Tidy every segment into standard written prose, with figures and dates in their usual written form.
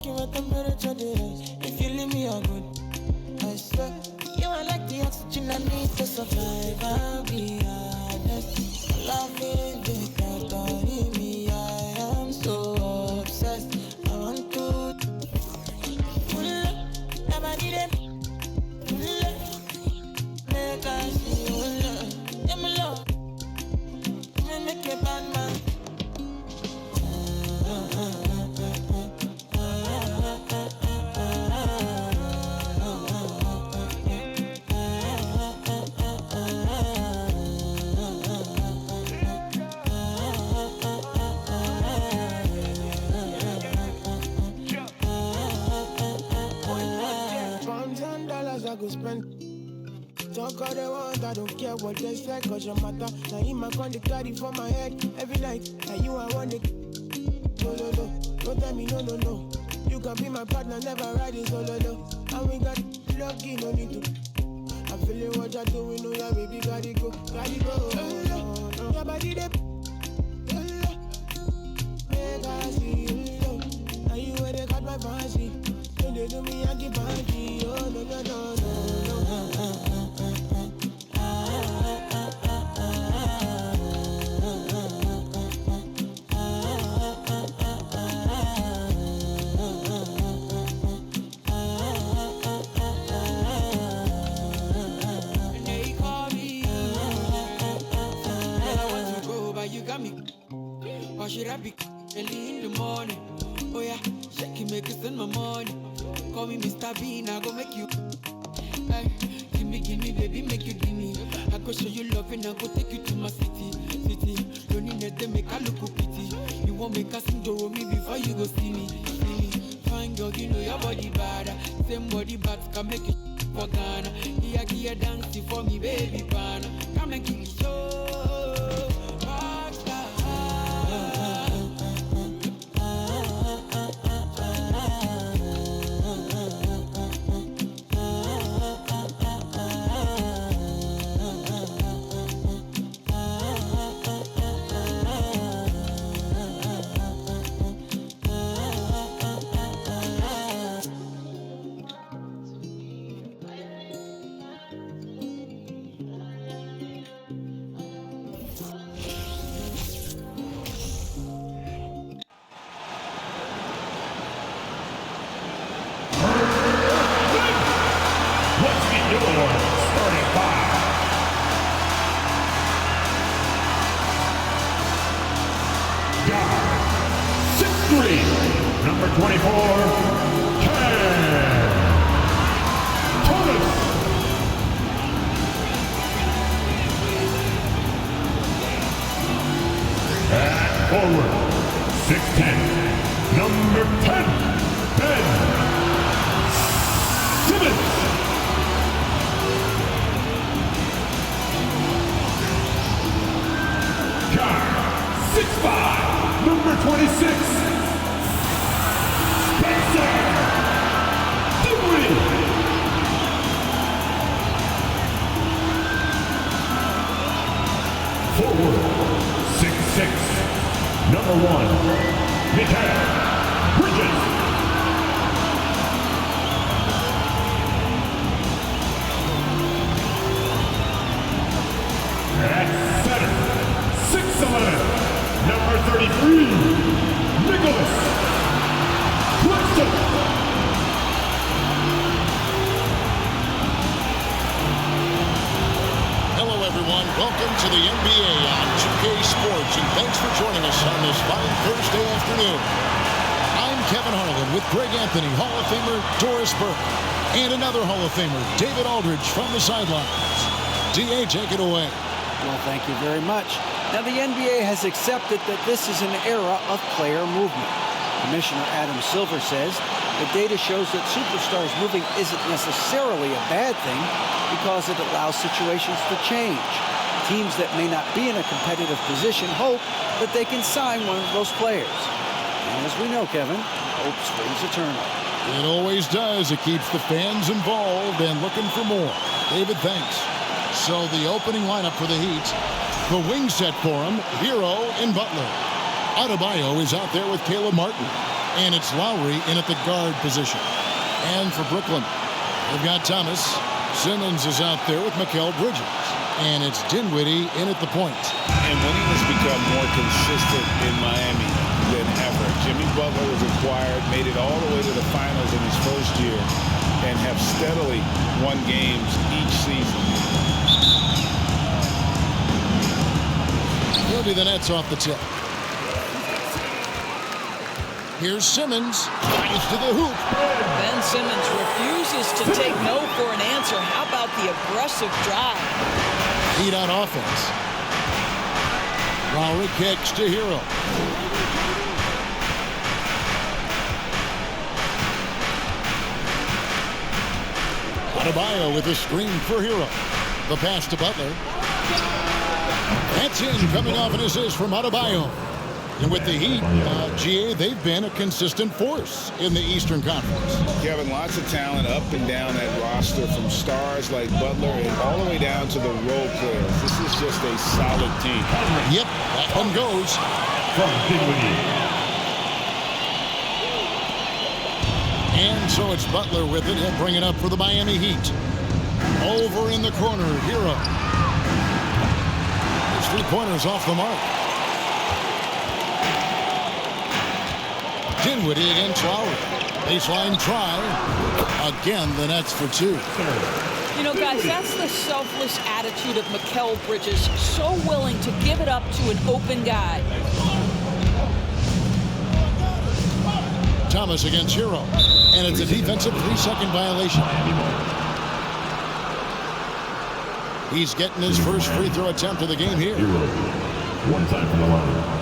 Give a temperature difference. If you leave me a good, I swear. You are like the oxygen I need to survive. I'll be honest. Love is the thought in me. I am so obsessed. I want to pull up, never need it. Pull up, make us see pull up. Yeah, my love, me make a bad man. I go spend. Talk all they want, I don't care what they say, cause your matter. Now in my con, they carry for my head every night. Now you I want it. No, no, no, don't tell me no, no, no. You can be my partner, never riding solo, no. And we got lucky, no need to. I feel it, what you're doing, no, yeah, baby, gotta go, gotta go. Your body, they make I see you. Now you where they got my fancy. When they do me, I keep banky. Oh, no, no, no, no. Why should I be early in the morning? Oh yeah, shake it, make it send my money. Call me Mr. Bean, I go make you. Hey, give me, baby, make you give me. I go show you love and I go take you to my city. Don't need to make a look pity. You won't make us sing to me before you go see me. Fine girl, you know your body bad. Same body bad can make you for Ghana. Here, dancing for me, baby, pana. Come and give me show. Number 24, Thomas. At forward, 6'10", number 10, Ben Simmons. Guard, 6'5", number 26. Forward, 6'6", number 1, Mikael Bridges. At center, 6'11", number 33, Nicholas Claxton. Welcome to the NBA on 2K Sports, and thanks for joining us on this fine Thursday afternoon. I'm Kevin Harlan with Greg Anthony, Hall of Famer Doris Burke, and another Hall of Famer, David Aldridge, from the sidelines. DA, take it away. Well, thank you very much. Now, the NBA has accepted that this is an era of player movement. Commissioner Adam Silver says the data shows that superstars moving isn't necessarily a bad thing because it allows situations to change. Teams that may not be in a competitive position hope that they can sign one of those players. And as we know, Kevin, hope springs eternal. It always does. It keeps the fans involved and looking for more. David, thanks. So the opening lineup for the Heat, the wing set for him, Herro and Butler. Adebayo is out there with Caleb Martin. And it's Lowry in at the guard position. And for Brooklyn, they've got Thomas. Simmons is out there with Mikal Bridges. And it's Dinwiddie in at the point. And winning has become more consistent in Miami than ever. Jimmy Butler was acquired, made it all the way to the finals in his first year, and have steadily won games each season. He'll be the Nets off the tip. Here's Simmons. Drives to the hoop. Ben Simmons refuses to take no for an answer. How about the aggressive drive? Heat on offense. Lowry kicks to Herro. Adebayo with a screen for Herro. The pass to Butler. That's in, coming off an assist from Adebayo. And with the Heat, GA, they've been a consistent force in the Eastern Conference. Kevin, lots of talent up and down that roster, from stars like Butler and all the way down to the role players. This is just a solid team. Yep, that one goes. From Dinwiddie. And so it's Butler with it. He'll bring it up for the Miami Heat. Over in the corner, Herro. His three-pointers off the mark. Dinwiddie against Lowry. Baseline try. Again, the Nets for two. You know, guys, that's the selfless attitude of Mikal Bridges. So willing to give it up to an open guy. Thomas against Herro. And it's a defensive 3-second violation. He's getting his first free throw attempt of the game here. Herro. One time from the line.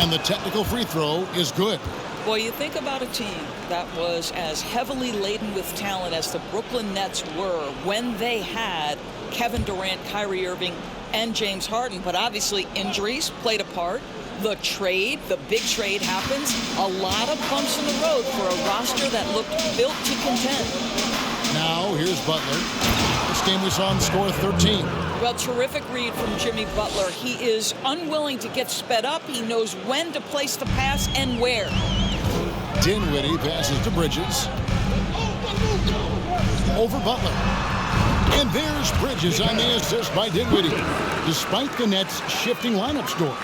And the technical free throw is good. Boy, you think about a team that was as heavily laden with talent as the Brooklyn Nets were when they had Kevin Durant, Kyrie Irving, and James Harden. But obviously injuries played a part. The trade, the big trade happens. A lot of bumps in the road for a roster that looked built to contend. Now here's Butler. This game we saw him score 13. Well, terrific read from Jimmy Butler. He is unwilling to get sped up. He knows when to place the pass and where. Dinwiddie passes to Bridges. Over Butler. And there's Bridges on the assist by Dinwiddie. Despite the Nets' shifting lineup scores,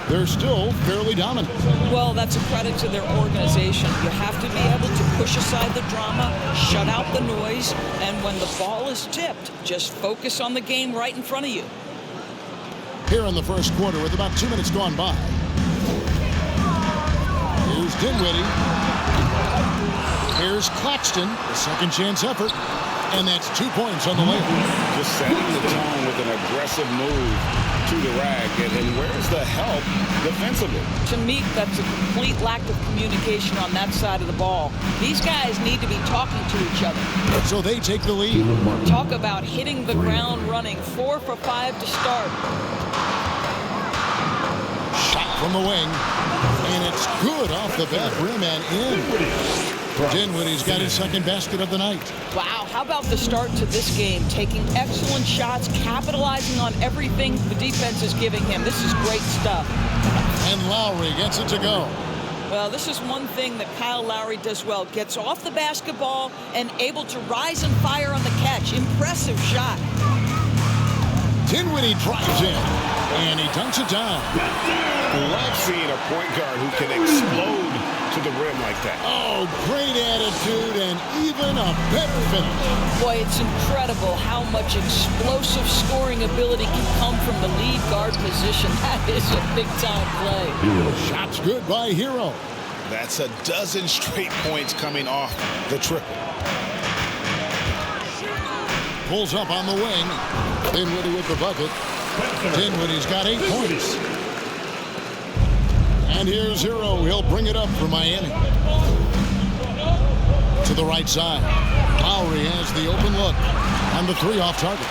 they're still fairly dominant. Well, that's a credit to their organization. You have to be able to push aside the drama, shut out the noise, and when the ball is tipped, just focus on the game right in front of you. Here in the first quarter with about 2 minutes gone by. Here's Dinwiddie. Here's Claxton, a second chance effort. And that's 2 points on the layup. Just setting the tone with an aggressive move to the rack. And where's the help defensively? To me, that's a complete lack of communication on that side of the ball. These guys need to be talking to each other. So they take the lead. Talk about hitting the ground running. 4 for 5 to start. Shot from the wing. And it's good off the back rim and in. Dinwiddie's got his second basket of the night. Wow, how about the start to this game? Taking excellent shots, capitalizing on everything the defense is giving him. This is great stuff. And Lowry gets it to go. Well, this is one thing that Kyle Lowry does well. Gets off the basketball and able to rise and fire on the catch. Impressive shot. Dinwiddie drives in, and he dunks it down. Love seeing a point guard who can explode to the rim like that. Oh, great attitude and even a better finish. Boy, it's incredible how much explosive scoring ability can come from the lead guard position. That is a big-time play. Shot's good by Herro. That's a dozen straight points coming off the triple. Pulls up on the wing. Dinwiddie with the bucket. Dinwiddie's got 8 points. And here's Herro. He'll bring it up for Miami. To the right side. Lowry has the open look. And the 3 off target.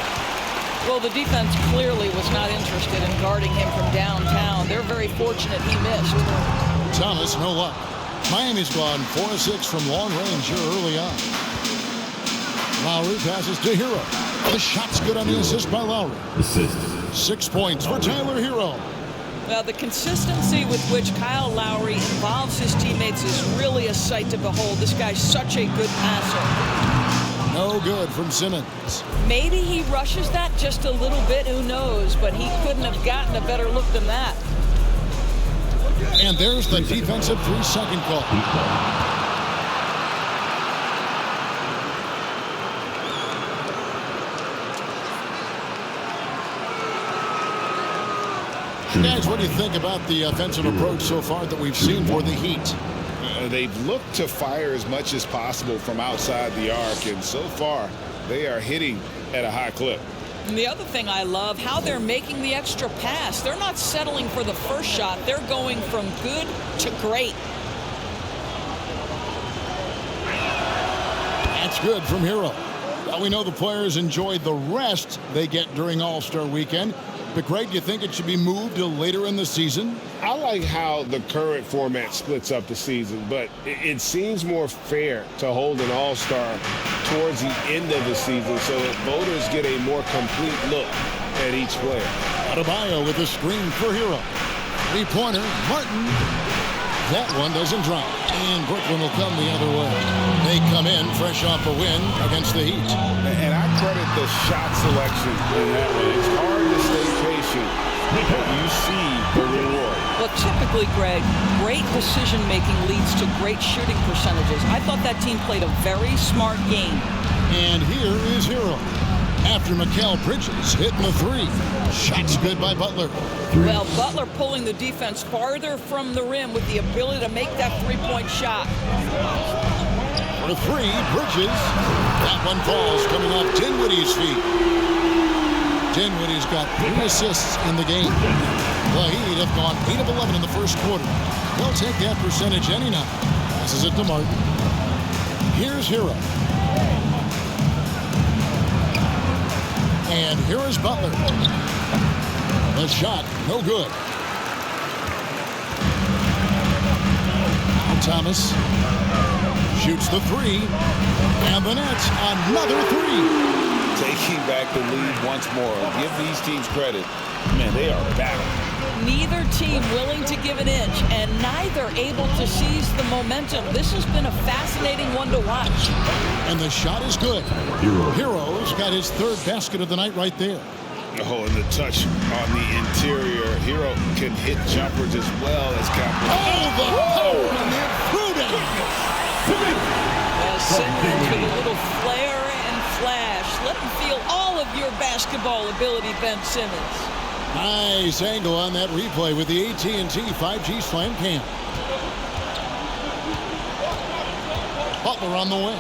Well, the defense clearly was not interested in guarding him from downtown. They're very fortunate he missed. Thomas, no luck. Miami's gone 4 of 6 from long range here early on. Lowry passes to Herro. The shot's good on the assist by Lowry. Assist. 6 points for Tyler Herro. Well, the consistency with which Kyle Lowry involves his teammates is really a sight to behold. This guy's such a good passer. No good from Simmons. Maybe he rushes that just a little bit, who knows, but he couldn't have gotten a better look than that. And there's the defensive 3-second call. Guys, what do you think about the offensive approach so far that we've seen for the Heat? They've looked to fire as much as possible from outside the arc, and so far they are hitting at a high clip. And the other thing I love, how they're making the extra pass. They're not settling for the first shot. They're going from good to great. That's good from Herro. Well, we know the players enjoyed the rest they get during All-Star Weekend. But, Greg, do you think it should be moved to later in the season? I like how the current format splits up the season, but it seems more fair to hold an all-star towards the end of the season so that voters get a more complete look at each player. Adebayo with a screen for Herro. Three-pointer, Martin. That one doesn't drop. And Brooklyn will come the other way. They come in fresh off a win against the Heat. And I credit the shot selection in that one. It's hard to stay patient, but you see the reward. Well, typically, Greg, great decision-making leads to great shooting percentages. I thought that team played a very smart game. And here is Herro. After Mikal Bridges hitting the three. Shot's good by Butler. Well, Butler pulling the defense farther from the rim with the ability to make that three-point shot. For three, Bridges. That one falls coming off Dinwiddie's feet. Dinwiddie's got 3 assists in the game. The Heat have gone 8 of 11 in the first quarter. They'll take that percentage any night. Passes it to Martin. Here's Herro. And here is Butler. The shot, no good. Now Thomas shoots the three. And the Nets, another three. Taking back the lead once more. Give these teams credit. Man, they are back. Neither team willing to give an inch, and neither able to seize the momentum. This has been a fascinating one to watch. And the shot is good. Herro's got his 3rd basket of the night right there. Oh, and the touch on the interior. Herro can hit jumpers as well as Captain. Oh, the power and the improvement. Simmons with a little flair and flash. Let him feel all of your basketball ability, Ben Simmons. Nice angle on that replay with the AT&T 5G Slam Cam. Butler on the way.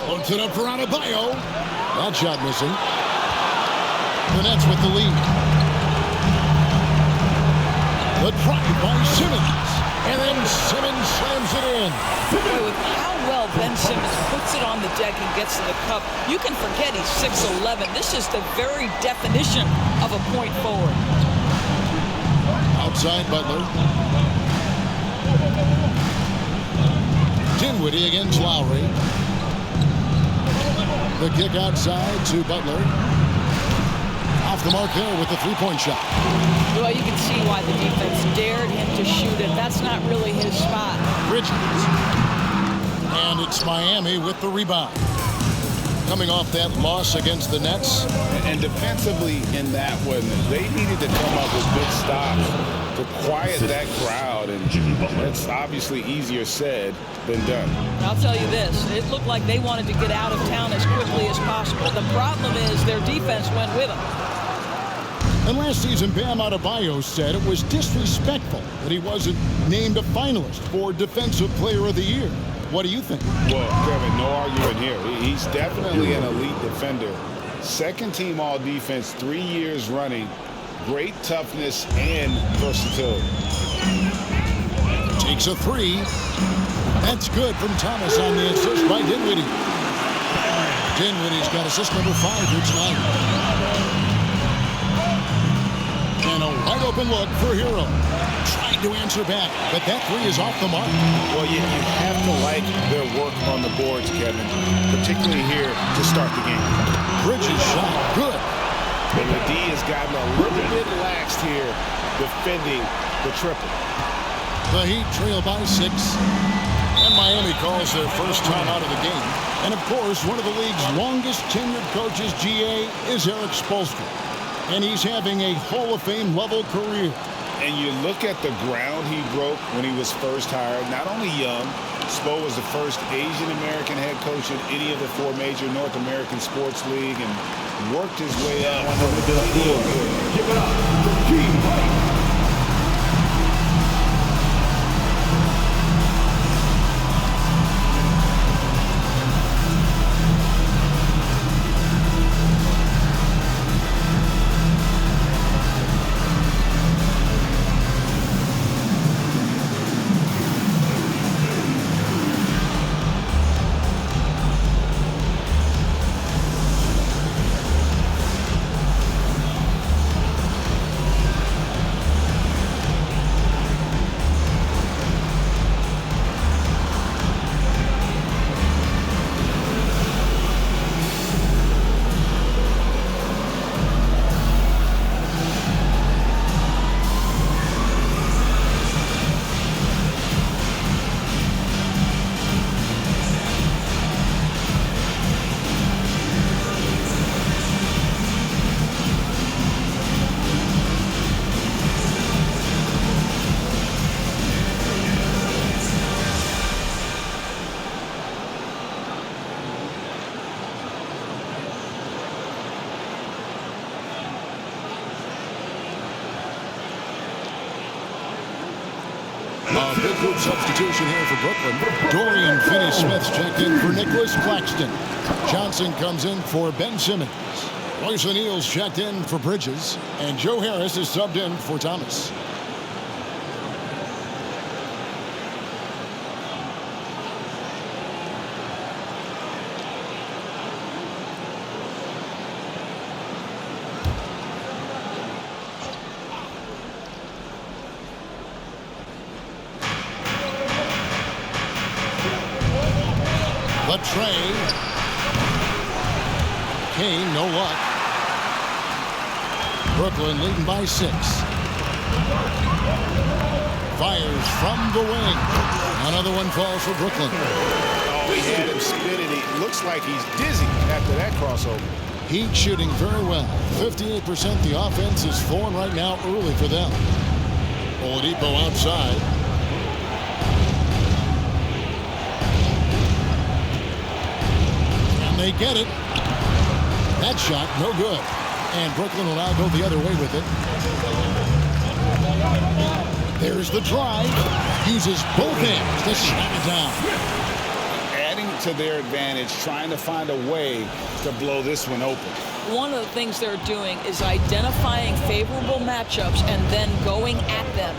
Floats it up for Adebayo. That shot missing. The Nets with the lead. The drive by Simmons. And then Simmons slams it in. Boy, with how well Ben Simmons puts it on the deck and gets to the cup, you can forget he's 6'11". This is the very definition of a point forward. Outside Butler. Dinwiddie against Lowry. The kick outside to Butler. Off the mark there with the three-point shot. Well, you can see why the defense dared him to shoot it. That's not really his spot. Bridges. And it's Miami with the rebound. Coming off that loss against the Nets. And defensively in that one, they needed to come up with good stops to quiet that crowd. And that's obviously easier said than done. I'll tell you this. It looked like they wanted to get out of town as quickly as possible. The problem is their defense went with them. And last season, Bam Adebayo said it was disrespectful that he wasn't named a finalist for Defensive Player of the Year. What do you think? Well, Kevin, no argument here. He's definitely an elite defender. 2nd team all defense, 3 years running. Great toughness and versatility. Takes a three. That's good from Thomas on the assist by Dinwiddie. Dinwiddie's got assist number 5 here tonight. And a wide open look for Herro. Trying to answer back, but that three is off the mark. Well, you have to like their work on the boards, Kevin, particularly here to start the game. Bridges shot, good. And the D has gotten a little bit laxed here defending the triple. The Heat trail by 6. And Miami calls their first time out of the game. And of course, one of the league's longest tenured coaches, GA, is Eric Spoelstra. And he's having a Hall of Fame level career. And you look at the ground he broke when he was first hired. Not only young, Spo was the first Asian American head coach in any of the 4 major North American sports league and worked his way up. Give it up for Team White. A big group substitution here for Brooklyn. Dorian Finney-Smith's checked in for Nicholas Claxton. Johnson comes in for Ben Simmons. Royce O'Neal's checked in for Bridges. And Joe Harris is subbed in for Thomas. Trey. Kane, no luck. Brooklyn leading by 6. Fires from the wing. Another one falls for Brooklyn. Oh, he had him spinning. It looks like he's dizzy after that crossover. Heat shooting very well. 58%. The offense is flowing right now early for them. Oladipo outside. They get it. That shot, no good. And Brooklyn will now go the other way with it. There's the drive. Uses both hands to shut it down. Adding to their advantage, trying to find a way to blow this one open. One of the things they're doing is identifying favorable matchups and then going at them.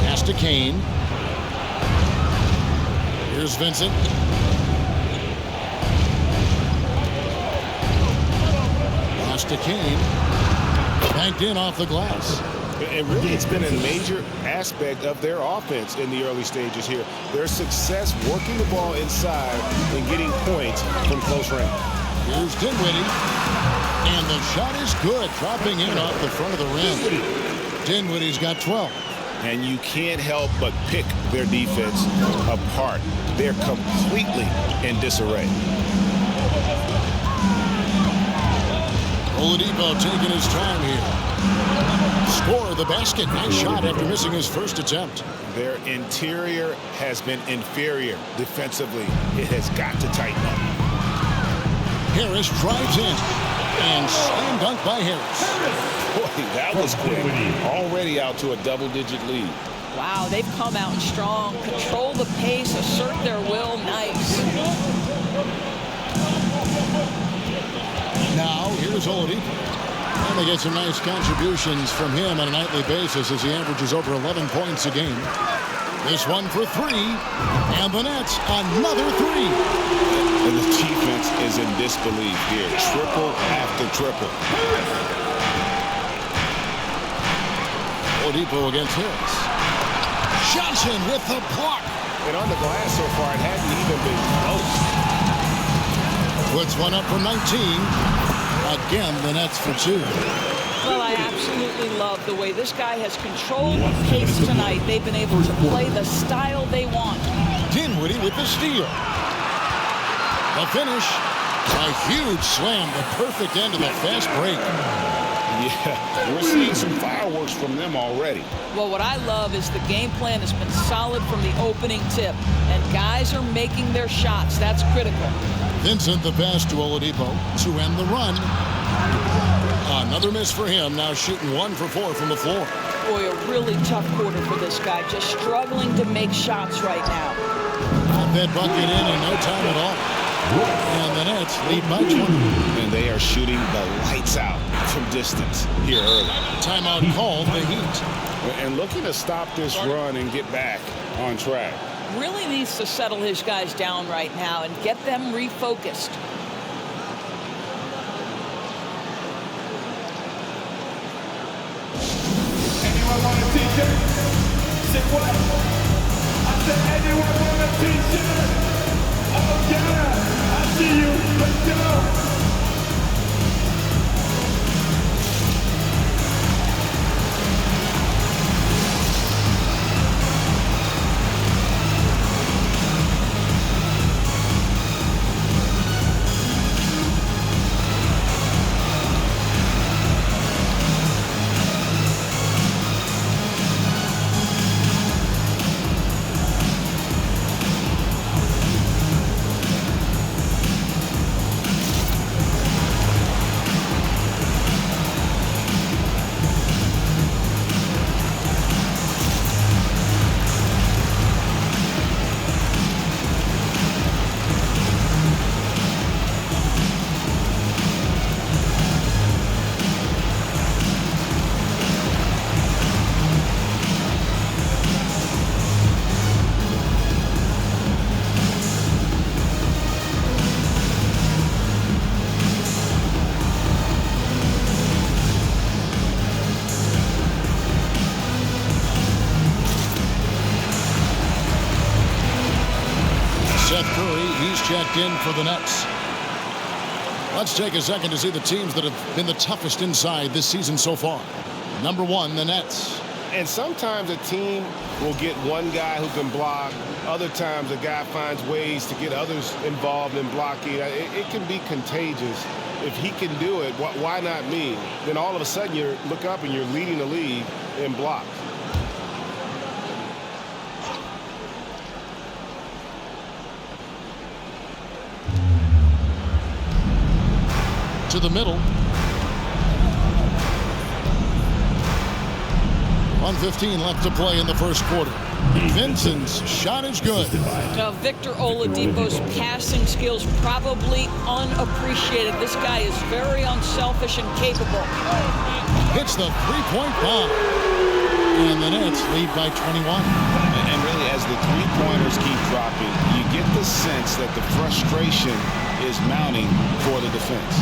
Pass to Kane. Here's Vincent. To Kane, banked in off the glass. And really, it's been a major aspect of their offense in the early stages here. Their success working the ball inside and getting points from close range. Here's Dinwiddie, and the shot is good, dropping in off the front of the rim. Dinwiddie's got 12. And you can't help but pick their defense apart. They're completely in disarray. Oladipo taking his time here. Score the basket. Nice shot after missing his first attempt. Their interior has been inferior defensively. It has got to tighten up. Harris drives in. And slam dunk by Harris. Boy, that was quick. Already out to a double-digit lead. Wow, they've come out strong. Control the pace, assert their will. Nice. Now, here's Oladipo. And they get some nice contributions from him on a nightly basis as he averages over 11 points a game. This one for three, and the Nets another three. And the defense is in disbelief here. Triple after triple. Oladipo against Harris. Johnson with the block. And on the glass so far, it hadn't even been close. Puts one up for 19. Again, the Nets for two. Well, I absolutely love the way this guy has controlled the pace tonight. They've been able to play the style they want. Dinwiddie with the steal. The finish. A huge slam. The perfect end of the fast break. Yeah, we're seeing some fireworks from them already. Well, what I love is the game plan has been solid from the opening tip, and guys are making their shots. That's critical. Vincent the pass to Oladipo to end the run. Another miss for him, now shooting 1 for 4 from the floor. Boy, a really tough quarter for this guy, just struggling to make shots right now. Put that bucket in no time at all. And the Nets lead by 20. And they are shooting the lights out from distance here early. Timeout called the Heat. And looking to stop this run and get back on track. Really needs to settle his guys down right now and get them refocused. Anyone want a t-shirt? Say what? I said, anyone want a t-shirt? Oh yeah, I see you. Let's go. Checked in for the Nets. Let's take a second to see the teams that have been the toughest inside this season so far. Number 1, the Nets. And sometimes a team will get one guy who can block. Other times a guy finds ways to get others involved in blocking. It can be contagious. If he can do it, why not me? Then all of a sudden you look up and you're leading the league in blocks. To the middle. 1:15 left to play in the first quarter. Vincent's shot is good. Now, Victor Oladipo's passing skills probably unappreciated. This guy is very unselfish and capable. Hits the three-point bomb. And the Nets lead by 21. And really, as the three-pointers keep dropping, you get the sense that the frustration is mounting for the defense.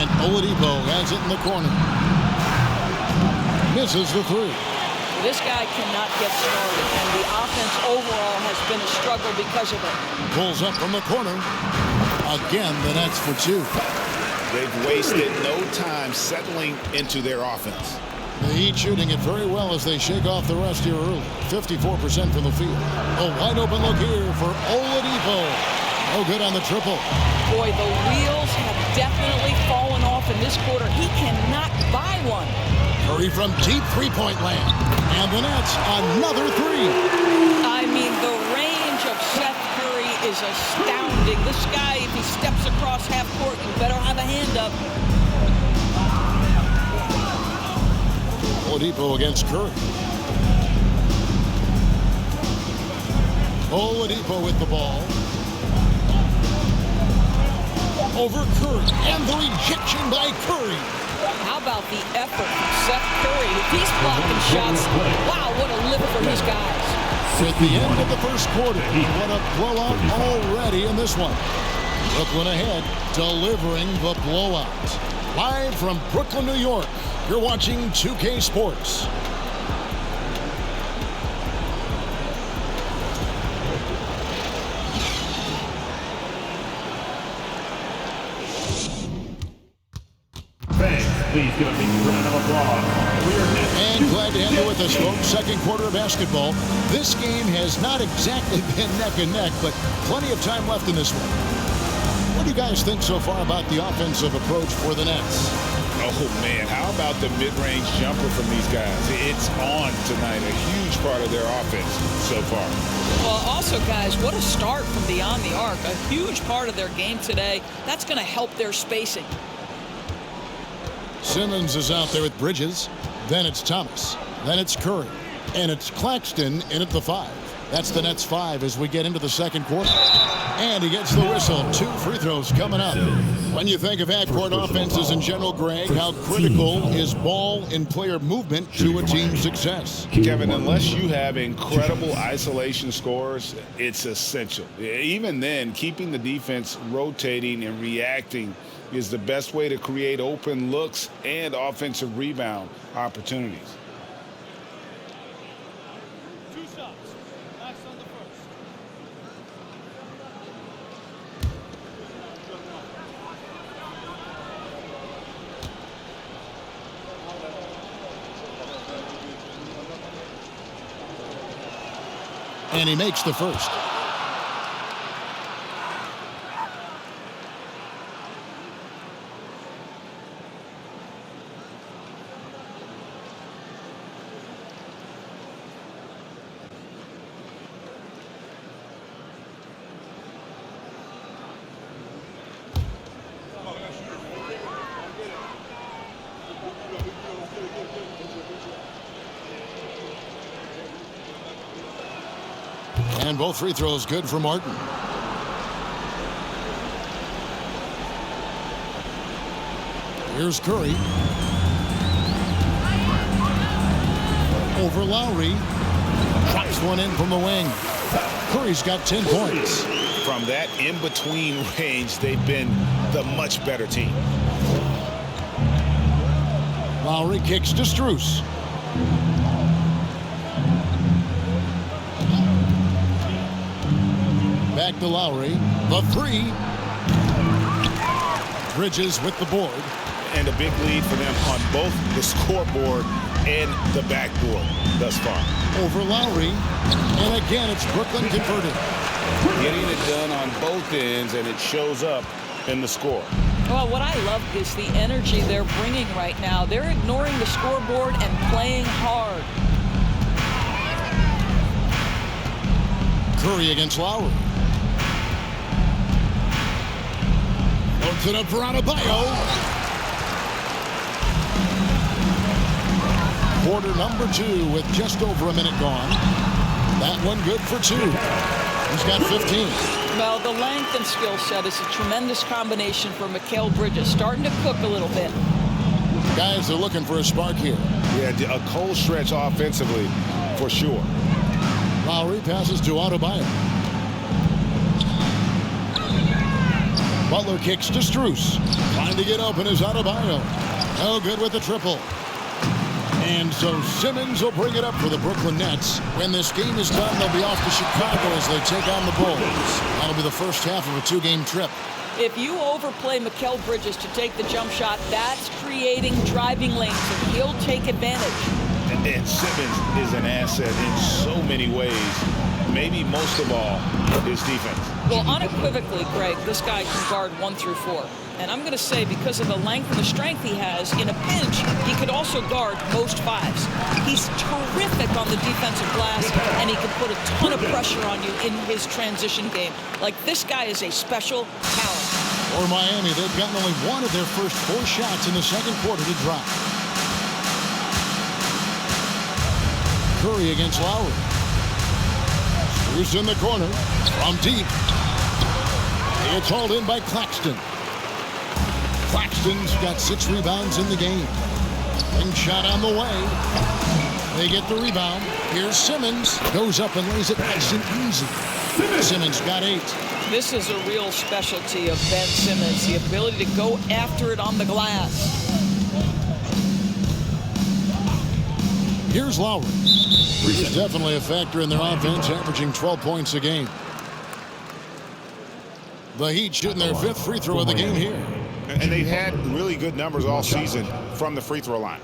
And Oladipo has it in the corner. Misses the three. This guy cannot get started, and the offense overall has been a struggle because of it. Pulls up from the corner. Again, the Nets for two. They've wasted no time settling into their offense. The Heat shooting it very well as they shake off the rest here early. 54% from the field. A wide open look here for Oladipo. No good on the triple. Boy, the wheels have definitely fallen off in this quarter. He cannot buy one. Curry from deep three-point land. And the Nets, another three. I mean, the range of Seth Curry is astounding. This guy, if he steps across half court, you better have a hand up. Oladipo against Curry. Oladipo with the ball. Over Curry. And the rejection by Curry. How about the effort from Seth Curry? If he's blocking shots, wow, what a lift for his guys. With the end of the first quarter, what a blowout already in this one. Brooklyn ahead, delivering the blowout. Live from Brooklyn, New York, you're watching 2K Sports. Please give a big round of applause. And glad to have you with us, folks. Second quarter of basketball. This game has not exactly been neck and neck, but plenty of time left in this one. What do you guys think so far about the offensive approach for the Nets? Oh, man, how about the mid-range jumper from these guys? It's on tonight, a huge part of their offense so far. Well, also, guys, what a start from beyond the arc. A huge part of their game today. That's going to help their spacing. Simmons is out there with Bridges. Then it's Thomas. Then it's Curry. And it's Claxton in at the 5. That's the Nets 5 as we get into the second quarter. And he gets the whistle. 2 free throws coming up. When you think of half-court offenses in general, Greg, how critical is ball and player movement to a team's success? Kevin, unless you have incredible isolation scores, it's essential. Even then, keeping the defense rotating and reacting is the best way to create open looks and offensive rebound opportunities. 2 shots. Max on the first. And he makes the first. And both free throws good for Martin. Here's Curry. Over Lowry. Drops one in from the wing. Curry's got 10 points. From that in-between range, they've been the much better team. Lowry kicks to Strus. Back to Lowry. The 3. Bridges with the board. And a big lead for them on both the scoreboard and the backboard thus far. Over Lowry. And again, it's Brooklyn converted. Getting it done on both ends, and it shows up in the score. Well, what I love is the energy they're bringing right now. They're ignoring the scoreboard and playing hard. Curry against Lowry. Loads it up for Adebayo. Quarter number 2 with just over a minute gone. That one good for 2. He's got 15. Well, the length and skill set is a tremendous combination for Mikal Bridges. Starting to cook a little bit. Guys are looking for a spark here. Yeah, a cold stretch offensively for sure. Lowry passes to Adebayo. Butler kicks to Strus. Trying to get open is Adebayo. No good with the triple. And so Simmons will bring it up for the Brooklyn Nets. When this game is done, they'll be off to Chicago as they take on the Bulls. That'll be the first half of a 2-game trip. If you overplay Mikal Bridges to take the jump shot, that's creating driving lanes, and he'll take advantage. And Simmons is an asset in so many ways. Maybe most of all, his defense. Well, unequivocally, Greg, this guy can guard 1 through 4. And I'm going to say, because of the length and the strength he has, in a pinch, he could also guard most 5s. He's terrific on the defensive glass, and he can put a ton of pressure on you in his transition game. Like, this guy is a special talent. For Miami, they've gotten only one of their first 4 shots in the second quarter to drop. Curry against Lowry. Who's in the corner from deep. It's hauled in by Claxton. Claxton's got 6 rebounds in the game. Ring shot on the way. They get the rebound. Here's Simmons. Goes up and lays it nice and easy. Simmons got 8. This is a real specialty of Ben Simmons, the ability to go after it on the glass. Here's Lowry. He's definitely a factor in their offense, averaging 12 points a game. The Heat shooting their 5th free throw of the game here. And they've had really good numbers all season from the free throw line.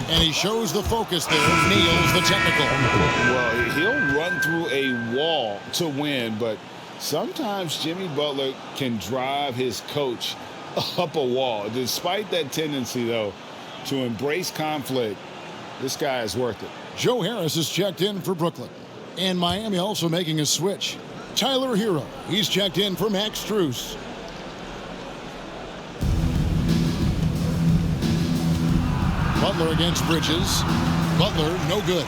And he shows the focus there. Nails the technical. Well, he'll run through a wall to win, but sometimes Jimmy Butler can drive his coach up a wall. Despite that tendency, though, to embrace conflict, this guy is worth it. Joe Harris is checked in for Brooklyn. And Miami also making a switch. Tyler Herro, he's checked in for Max Strus. Butler against Bridges. Butler, no good.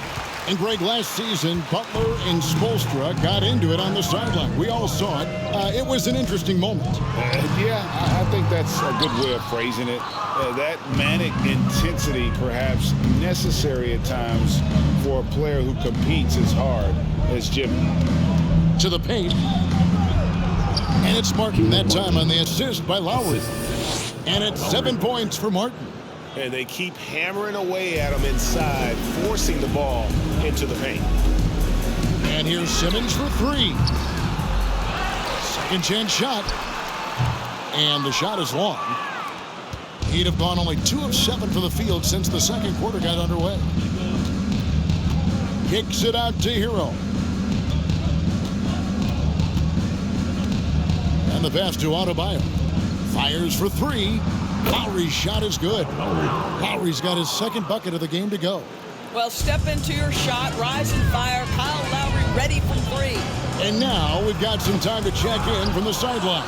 And Greg, last season, Butler and Spoelstra got into it on the sideline. We all saw it. It was an interesting moment. Yeah, I think that's a good way of phrasing it. That manic intensity, perhaps necessary at times for a player who competes as hard as Jimmy. To the paint. And it's Martin that time on the assist by Lowry. And it's 7 points for Martin. And they keep hammering away at him inside, forcing the ball into the paint. And here's Simmons for 3. Second chance shot. And the shot is long. He'd have gone only 2 of 7 for the field since the second quarter got underway. Kicks it out to Herro. And the pass to Adebayo. Fires for 3. Lowry's shot is good. Lowry's got his 2nd bucket of the game to go. Well, step into your shot, rise and fire. Kyle Lowry ready for 3. And now we've got some time to check in from the sidelines.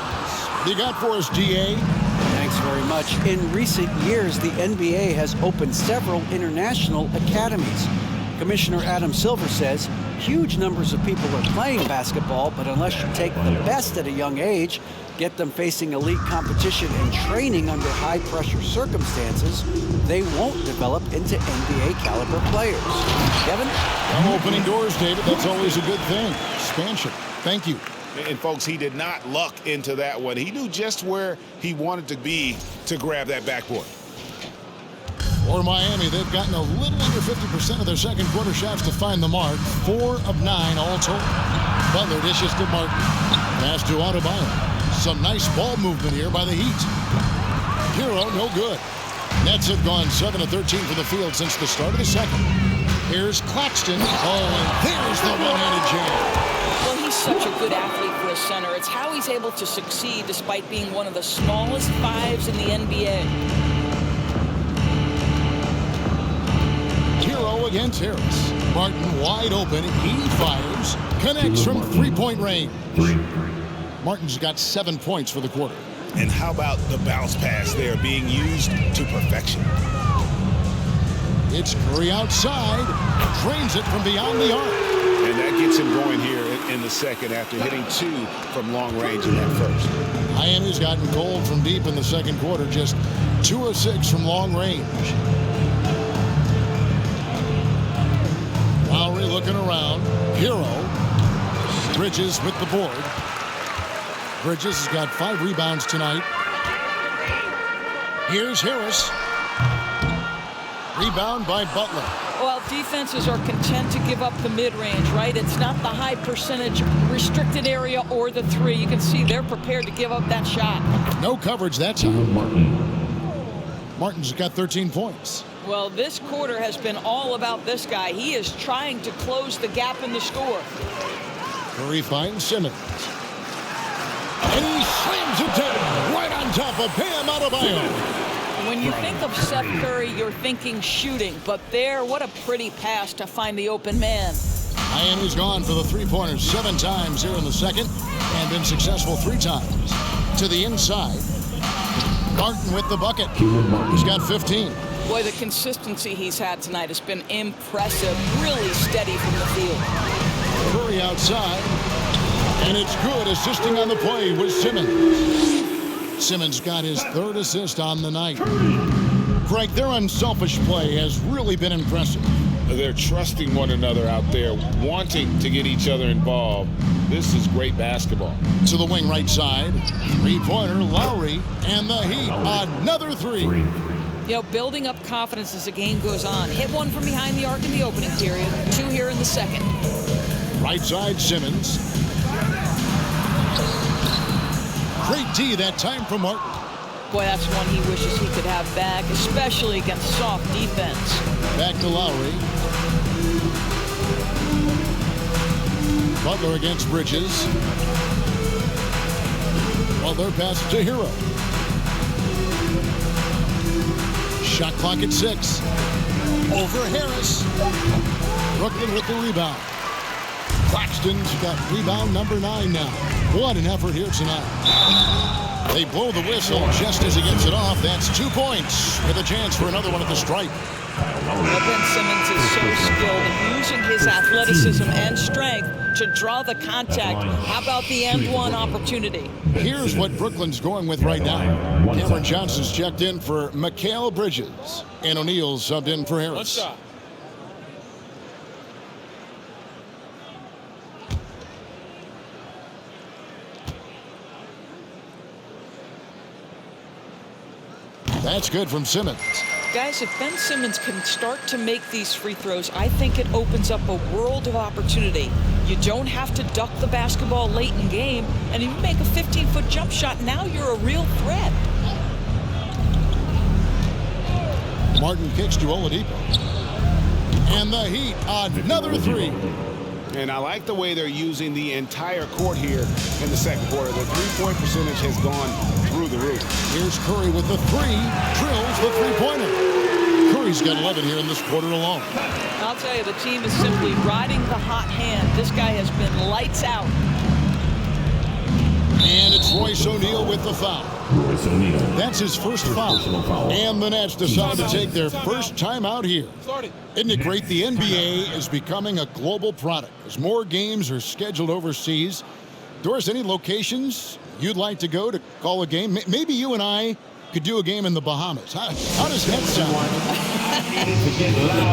You got for us, GA? Thanks very much. In recent years, the NBA has opened several international academies. Commissioner Adam Silver says huge numbers of people are playing basketball, but unless you take the best at a young age, get them facing elite competition and training under high-pressure circumstances, they won't develop into NBA-caliber players. Kevin? I'm opening doors, David. That's always a good thing. Expansion. Thank you. And, folks, he did not luck into that one. He knew just where he wanted to be to grab that backboard. For Miami, they've gotten a little under 50% of their second quarter shots to find the mark. 4 of 9 all told. Butler dishes to Martin. Pass to Adebayo. Some nice ball movement here by the Heat. Herro, no good. Nets have gone 7 of 13 for the field since the start of the second. Here's Claxton. Oh, and there's the one-handed jam. Well, he's such a good athlete for a center. It's how he's able to succeed despite being one of the smallest 5s in the NBA. Herro against Harris. Martin wide open. He fires. Connects from 3-point range. Martin's got 7 points for the quarter. And how about the bounce pass there being used to perfection? It's Curry outside. Drains it from beyond the arc. And that gets him going here in the second after hitting 2 from long range in that first. Miami's gotten cold from deep in the second quarter. Just 2 of 6 from long range. Lowry looking around. Herro. Bridges with the board. Bridges has got 5 rebounds tonight. Here's Harris. Rebound by Butler. Well, defenses are content to give up the mid-range, right? It's not the high percentage restricted area or the 3. You can see they're prepared to give up that shot. No coverage that time. Martin's got 13 points. Well, this quarter has been all about this guy. He is trying to close the gap in the score. Curry finds Simmons. And he slams it down right on top of Bam Adebayo. When you think of Seth Curry, you're thinking shooting. But there, what a pretty pass to find the open man. Miami's gone for the 3-pointers 7 times here in the second and been successful 3 times. To the inside. Martin with the bucket. He's got 15. Boy, the consistency he's had tonight has been impressive. Really steady from the field. Curry outside. And it's good. Assisting on the play was Simmons. Simmons got his 3rd assist on the night. Greg, their unselfish play has really been impressive. They're trusting one another out there, wanting to get each other involved. This is great basketball. To the wing right side. 3-pointer, Lowry, and the Heat. Another 3. You know, building up confidence as the game goes on. Hit one from behind the arc in the opening period. 2 here in the second. Right side, Simmons. Great D that time from Martin. Boy, that's one he wishes he could have back, especially against soft defense. Back to Lowry. Butler against Bridges. Butler passes to Herro. Shot clock at 6. Over Harris. Brooklyn with the rebound. Claxton's got rebound number 9 now. What an effort here tonight. They blow the whistle just as he gets it off. That's 2 points with a chance for another one at the stripe. Well, Ben Simmons is so skilled in using his athleticism and strength to draw the contact. How about the end one opportunity? Here's what Brooklyn's going with right now. Cameron Johnson's checked in for Mikal Bridges. And O'Neal's subbed in for Harris. That's good from Simmons. Guys, if Ben Simmons can start to make these free throws, I think it opens up a world of opportunity. You don't have to duck the basketball late in game, and if you make a 15-foot jump shot, now you're a real threat. Martin kicks to Oladipo. And the Heat, another 3. And I like the way they're using the entire court here in the second quarter. The three-point percentage has gone through the roof. Here's Curry with the 3. Drills the three-pointer. Curry's got 11 here in this quarter alone. I'll tell you, the team is simply riding the hot hand. This guy has been lights out. And it's Royce O'Neal with the foul. That's his first foul. And the Nets decide to take their first time out here. Isn't it great? The NBA is becoming a global product as more games are scheduled overseas. Doris, any locations you'd like to go to call a game? Maybe you and I could do a game in the Bahamas. How does that sound?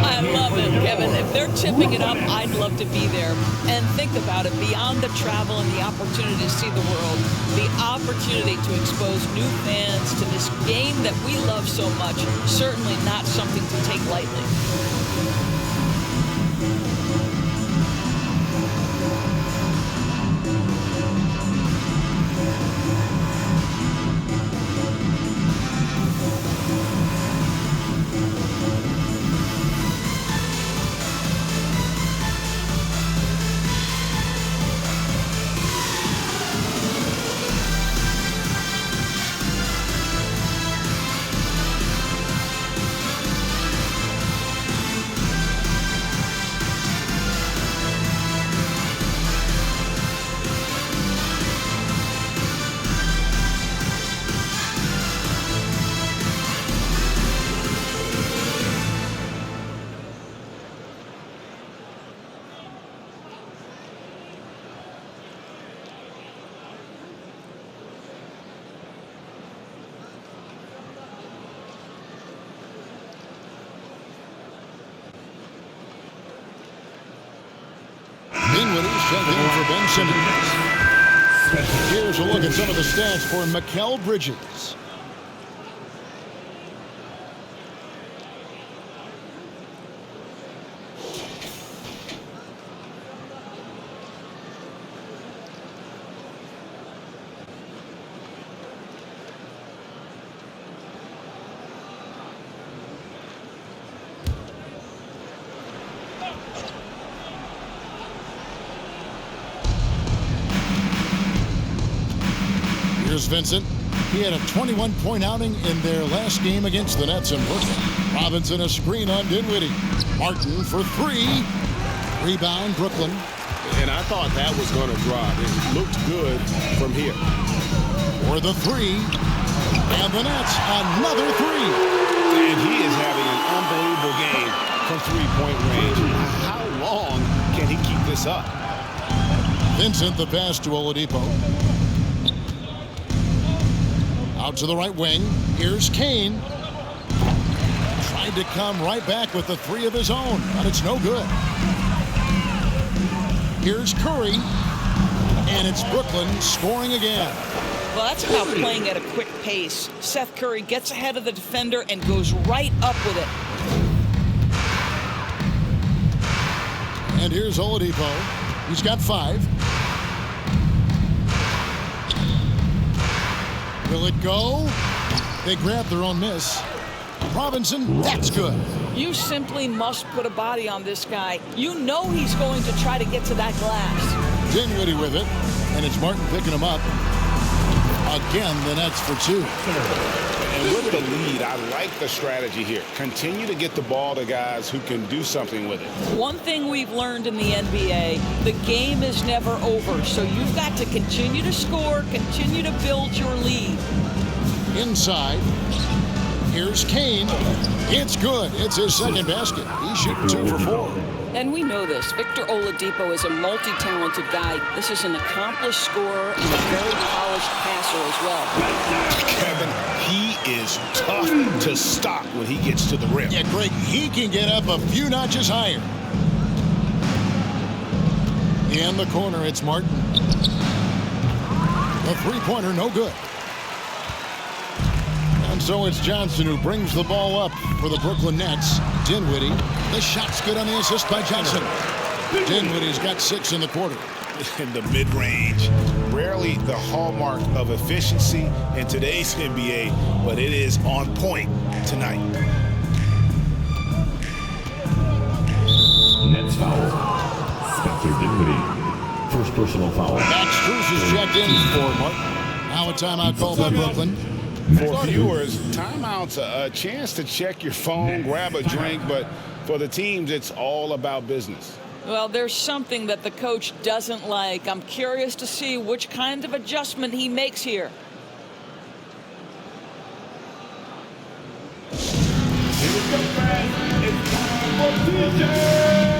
I love it, Kevin. If they're tipping it up, I'd love to be there. And think about it, beyond the travel and the opportunity to see the world, the opportunity to expose new fans to this game that we love so much, certainly not something to take lightly. Dinwiddie's checked in for Ben Simmons. Here's a look at some of the stats for Mikal Bridges. Here's Vincent. He had a 21-point outing in their last game against the Nets in Brooklyn. Robinson a screen on Dinwiddie. Martin for 3. Rebound, Brooklyn. And I thought that was going to drop. It looked good from here. For the 3. And the Nets, another three. And he is having an unbelievable game from three-point range. How long can he keep this up? Vincent, the pass to Oladipo. Out to the right wing. Here's Kane. Tried to come right back with the three of his own, but it's no good. Here's Curry. And it's Brooklyn scoring again. Well, that's about playing at a quick pace. Seth Curry gets ahead of the defender and goes right up with it. And here's Oladipo. He's got 5. Will it go? They grab their own miss. Robinson, that's good. You simply must put a body on this guy. You know he's going to try to get to that glass. Dinwiddie with it, and it's Martin picking him up. Again, the Nets for 2. And with the lead, I like the strategy here. Continue to get the ball to guys who can do something with it. One thing we've learned in the NBA, the game is never over. So you've got to continue to score, continue to build your lead. Inside. Here's Kane. It's good. It's his second basket. He's shooting 2 for 4. And we know this. Victor Oladipo is a multi-talented guy. This is an accomplished scorer and a very polished passer as well. Kevin, he is tough to stop when he gets to the rim. Yeah, Greg, he can get up a few notches higher. In the corner, it's Martin. The three-pointer, no good. And so it's Johnson who brings the ball up for the Brooklyn Nets. Dinwiddie, the shot's good on the assist by Johnson. Dinwiddie's got 6 in the quarter. In the mid-range, rarely the hallmark of efficiency in today's NBA, but it is on point tonight. Nets foul. Spencer Dinwiddie. First personal foul. Max Strus is checked in for Martin. Now a timeout called by Brooklyn. For viewers, timeout's a chance to check your phone, grab a drink, but for the teams, it's all about business. Well, there's something that the coach doesn't like. I'm curious to see which kind of adjustment he makes here. Here we go, fans. It's time for DJ.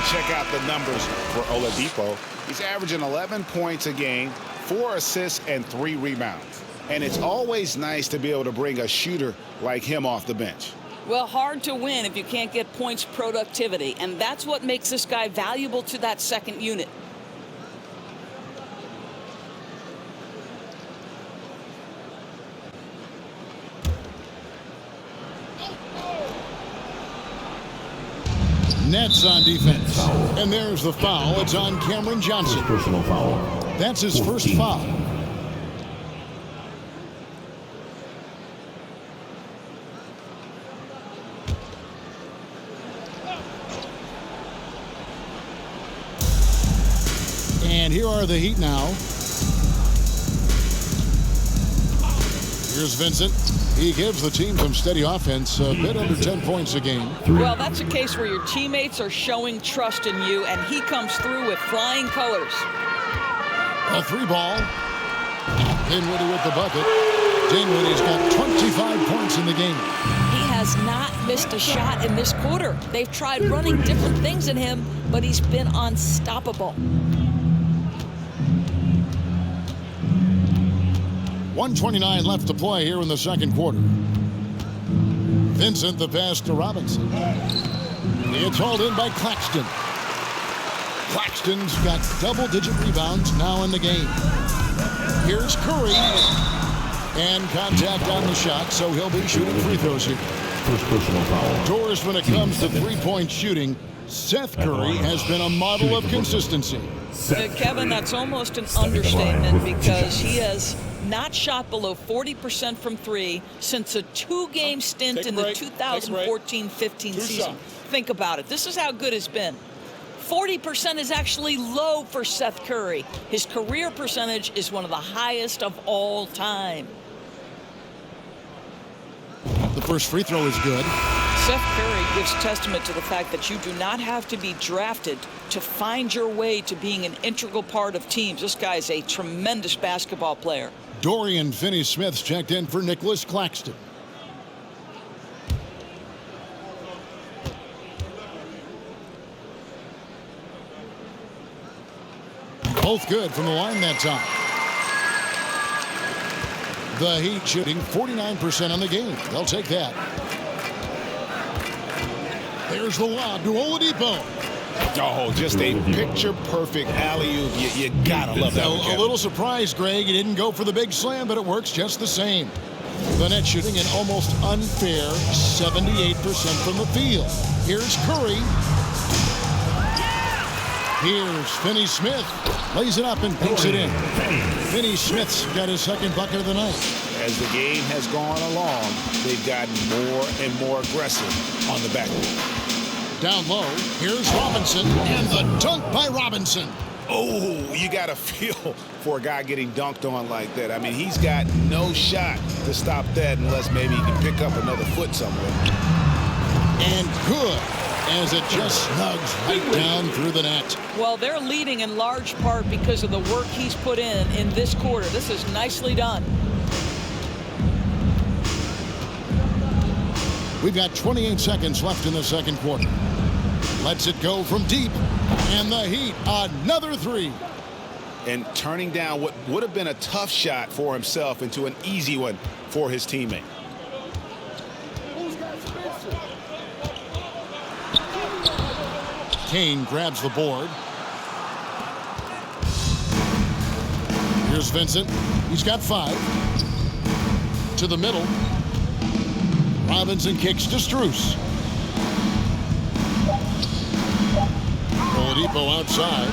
Check out the numbers for Oladipo. He's averaging 11 points a game, 4 assists, and 3 rebounds. And it's always nice to be able to bring a shooter like him off the bench. Well, hard to win if you can't get points productivity, and that's what makes this guy valuable to that second unit. Nets on defense. And there's the foul. It's on Cameron Johnson. First personal foul. That's his first foul. And here are the Heat now. Here's Vincent. He gives the team some steady offense, a bit under 10 points a game. Well, that's a case where your teammates are showing trust in you, and he comes through with flying colors. A 3-ball. Dinwiddie with the bucket. Dinwiddie's got 25 points in the game. He has not missed a shot in this quarter. They've tried running different things at him, but he's been unstoppable. 1:29 left to play here in the second quarter. Vincent the pass to Robinson. It's hauled in by Claxton. Claxton's got double-digit rebounds now in the game. Here's Curry. And contact on the shot, so he'll be shooting free throws here. First personal foul. Doris, when it comes to three-point shooting, Seth Curry has been a model of consistency. Kevin, that's almost an understatement because he has not shot below 40% from three since a 2-game stint in the 2014-15 season. Think about it. This is how good it's been. 40% is actually low for Seth Curry. His career percentage is one of the highest of all time. The first free throw is good. Seth Curry gives testament to the fact that you do not have to be drafted to find your way to being an integral part of teams. This guy is a tremendous basketball player. Dorian Finney-Smith's checked in for Nicholas Claxton. Both good from the line that time. The Heat shooting 49% on the game. They'll take that. There's the lob to Oladipo. Oh, just a picture-perfect alley-oop. You gotta love that one, A little surprised, Greg. He didn't go for the big slam, but it works just the same. The net shooting an almost unfair 78% from the field. Here's Curry. Here's Finney-Smith. Lays it up and pinks it in. Finney-Smith's got his second bucket of the night. As the game has gone along, they've gotten more and more aggressive on the back. Down low, here's Robinson, and the dunk by Robinson. Oh, you got to feel for a guy getting dunked on like that. I mean, he's got no shot to stop that unless maybe he can pick up another foot somewhere. And good, as it just snugs right down through the net. Well, they're leading in large part because of the work he's put in this quarter. This is nicely done. We've got 28 seconds left in the second quarter. Lets it go from deep. And the Heat, another three. And turning down what would have been a tough shot for himself into an easy one for his teammate. Kane grabs the board. Here's Vincent. He's got 5. To the middle. Robinson kicks to Strus. Oladipo outside.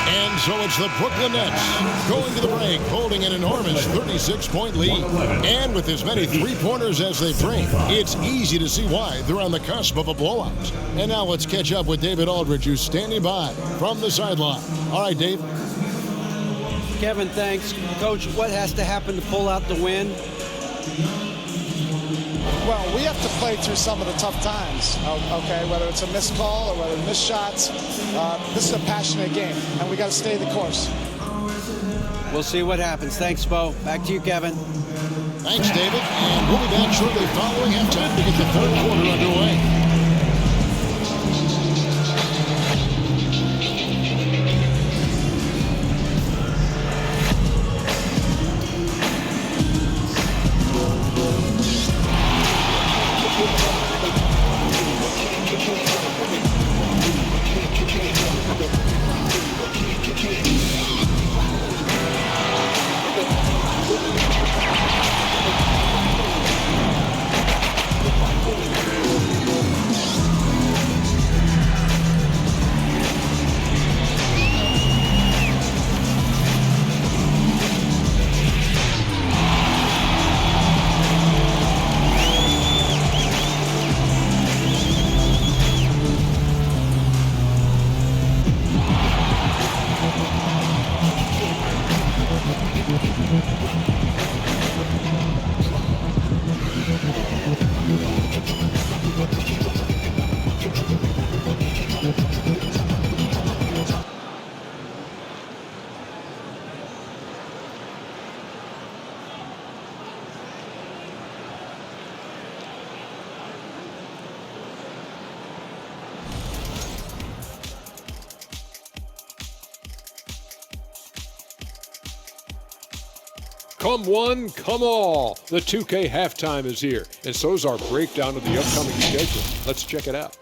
And so it's the Brooklyn Nets going to the break, holding an enormous 36-point lead. And with as many three-pointers as they bring, it's easy to see why they're on the cusp of a blowout. And now let's catch up with David Aldridge, who's standing by from the sideline. All right, Dave. Kevin, thanks. Coach, what has to happen to pull out the win? Well, we have to play through some of the tough times, okay, whether it's a missed call or whether it's missed shots. This is a passionate game, and we got to stay the course. We'll see what happens. Thanks, Bo. Back to you, Kevin. Thanks, David. And we'll be back shortly following halftime to get the third quarter underway. Come one, come all. The 2K halftime is here, and so's our breakdown of the upcoming schedule. Let's check it out.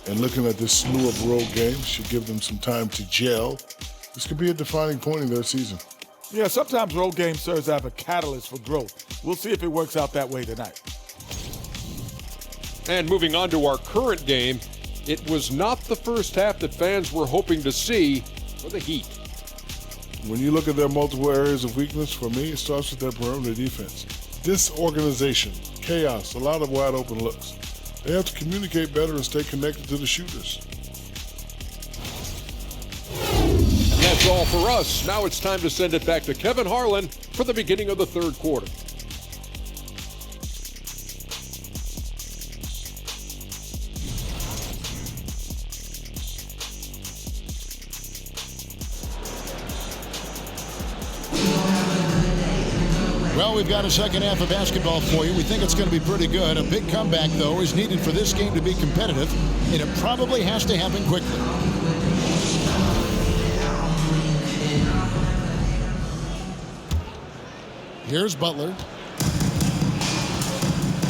And looking at this slew of road games should give them some time to gel. This could be a defining point in their season. Yeah, sometimes road games serves as a catalyst for growth. We'll see if it works out that way tonight. And moving on to our current game, it was not the first half that fans were hoping to see for the Heat. When you look at their multiple areas of weakness, for me, it starts with their perimeter defense. Disorganization, chaos, a lot of wide open looks. They have to communicate better and stay connected to the shooters. And that's all for us. Now it's time to send it back to Kevin Harlan for the beginning of the third quarter. Well, we've got a second half of basketball for you. We think it's going to be pretty good. A big comeback, though, is needed for this game to be competitive, and it probably has to happen quickly. Here's Butler.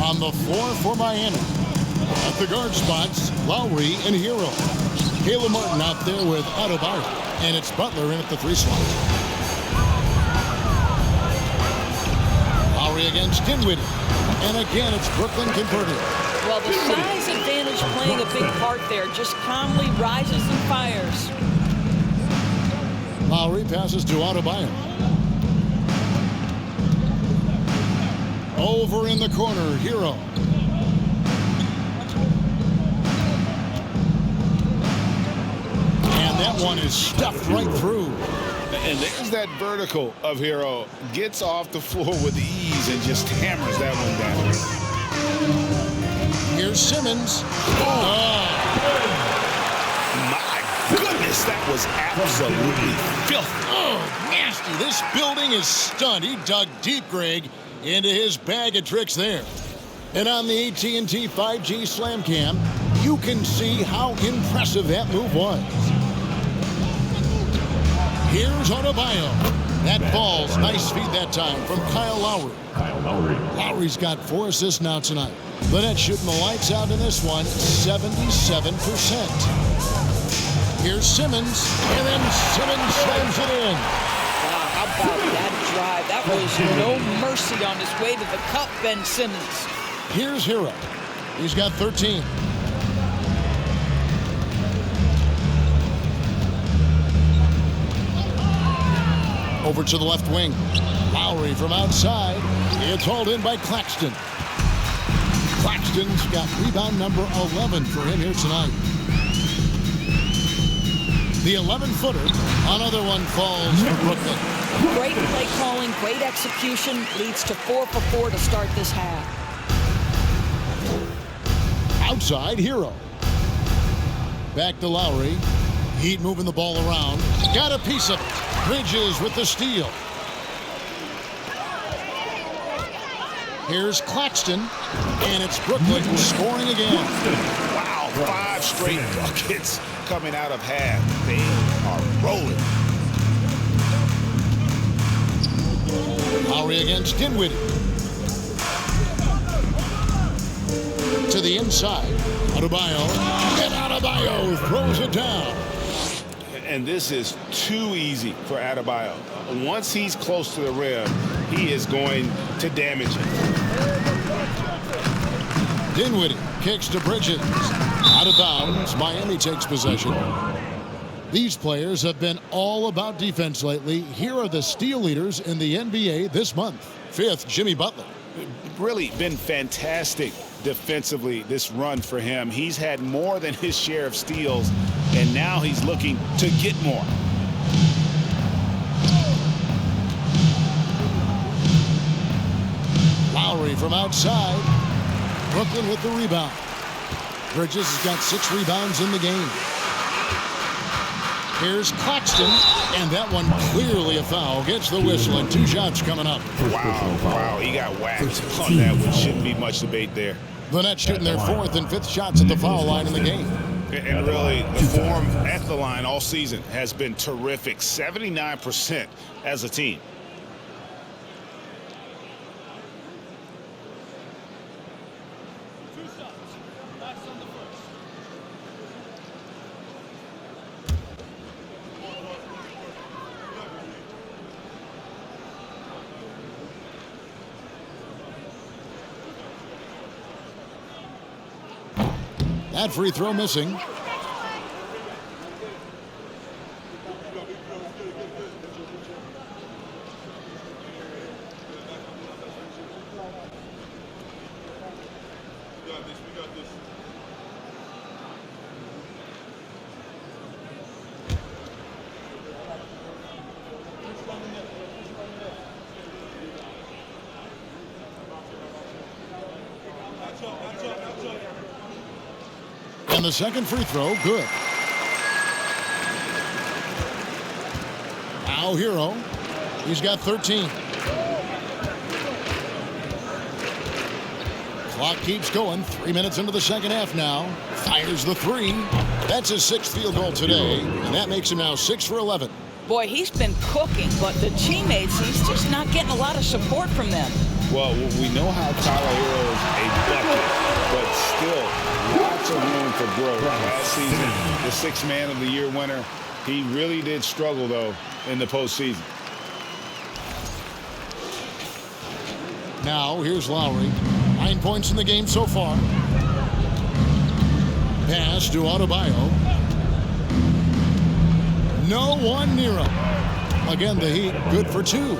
On the floor for Miami. At the guard spots, Lowry and Herro. Caleb Martin out there with Adebayo, and it's Butler in at the 3 slot. Against Dinwiddie. And again, it's Brooklyn converted. Well, the size advantage playing a big part there. Just calmly rises and fires. Lowry passes to Adebayo. Over in the corner, Herro. And that one is stuffed right through. And there's that vertical of Herro. Gets off the floor with ease and just hammers that one down. Here's Simmons. My goodness, that was absolutely filthy. Oh, nasty. This building is stunned. He dug deep, Greg, into his bag of tricks there. And on the AT&T 5G Slam Cam, you can see how impressive that move was. Here's Adebayo. That falls. Nice feed that time from Kyle Lowry. Lowry's got 4 assists now tonight. The net shooting the lights out in this one, 77%. Here's Simmons, and then Simmons slams it in. Wow, how about that drive? That was no mercy on his way to the cup, Ben Simmons. Here's Herro. He's got 13. Over to the left wing. Lowry from outside. It's hauled in by Claxton. Claxton's got rebound number 11 for him here tonight. The 11-footer. Another one falls for Brooklyn. Great play calling, great execution. Leads to 4 for 4 to start this half. Outside, Herro. Back to Lowry. Heat moving the ball around. Got a piece of it. Bridges with the steal. Here's Claxton, and it's Brooklyn scoring again. Wow, 5 straight buckets coming out of half. They are rolling. Lowry against Dinwiddie. To the inside. Adebayo, and Adebayo throws it down. And this is too easy for Adebayo. Once he's close to the rim, he is going to damage it. Dinwiddie kicks to Bridges. Out of bounds. Miami takes possession. These players have been all about defense lately. Here are the steal leaders in the NBA this month. 5th, Jimmy Butler. Really been fantastic defensively this run for him. He's had more than his share of steals, and now he's looking to get more. Lowry from outside. Brooklyn with the rebound. Bridges has got 6 rebounds in the game. Here's Claxton, and that one clearly a foul. Gets the whistle, and 2 shots coming up. Wow, he got whacked on that one. Shouldn't be much debate there. The Nets shooting their 4th and 5th shots at the foul line in the game. And really, the form at the line all season has been terrific. 79% as a team. That free throw missing. And the second free throw, good. Now Herro. He's got 13. Clock keeps going. 3 minutes into the second half now. Fires the three. That's his 6th field goal today, and that makes him now 6 for 11. Boy, he's been cooking, but the teammates, he's just not getting a lot of support from them. Well, we know how Tyler Herro is a bucket, but still lots of room for growth. Last season, the 6th Man of the Year winner, he really did struggle, though, in the postseason. Now, here's Lowry. 9 points in the game so far. Pass to Adebayo. No one near him. Again, the Heat good for 2.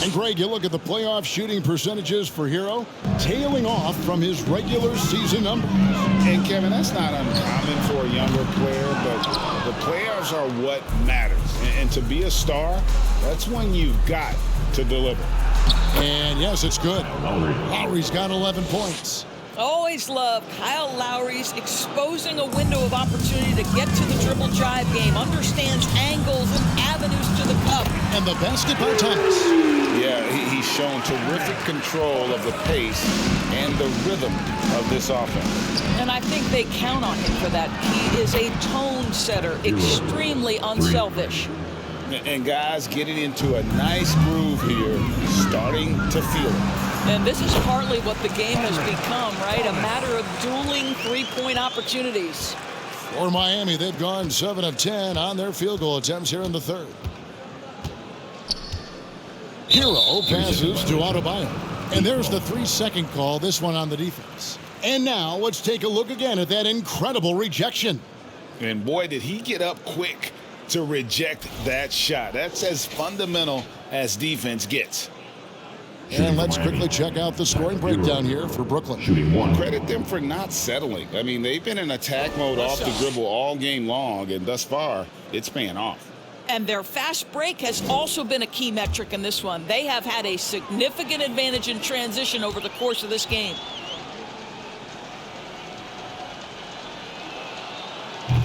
And Greg, you look at the playoff shooting percentages for Herro, tailing off from his regular season numbers. And Kevin, that's not uncommon for a younger player, but the playoffs are what matters. And to be a star, that's when you've got to deliver. And yes, it's good. Lowry's got 11 points. Always love Kyle Lowry's exposing a window of opportunity to get to the dribble drive game, understands angles and avenues to the cup. And the basket by Thomas. Yeah, he's shown terrific control of the pace and the rhythm of this offense. And I think they count on him for that. He is a tone setter, extremely unselfish. And guys getting into a nice groove here, starting to feel it. And this is partly what the game has become, right? A matter of dueling three-point opportunities. For Miami, they've gone 7 of 10 on their field goal attempts here in the third. Herro passes to Adebayo. And there's the 3-second call, this one on the defense. And now let's take a look again at that incredible rejection. And boy, did he get up quick to reject that shot. That's as fundamental as defense gets. And let's quickly check out the scoring breakdown here for Brooklyn. Credit them for not settling. I mean, they've been in attack mode off the dribble all game long, and thus far, it's paying off. And their fast break has also been a key metric in this one. They have had a significant advantage in transition over the course of this game.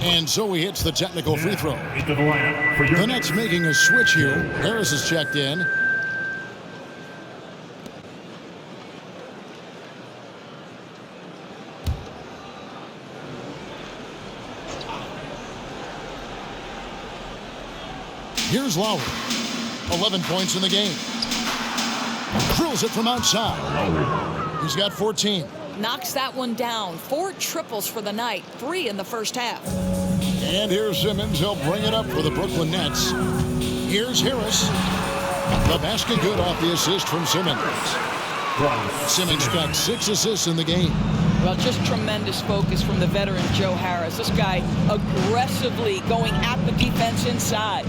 And so he hits the technical free throw. The Nets making a switch here. Harris is checked in. Here's Lowry. 11 points in the game. Drills it from outside. He's got 14. Knocks that one down. 4 triples for the night. 3 in the first half. And here's Simmons. He'll bring it up for the Brooklyn Nets. Here's Harris. The basket good off the assist from Simmons. Simmons got 6 assists in the game. Well, just tremendous focus from the veteran Joe Harris. This guy aggressively going at the defense inside.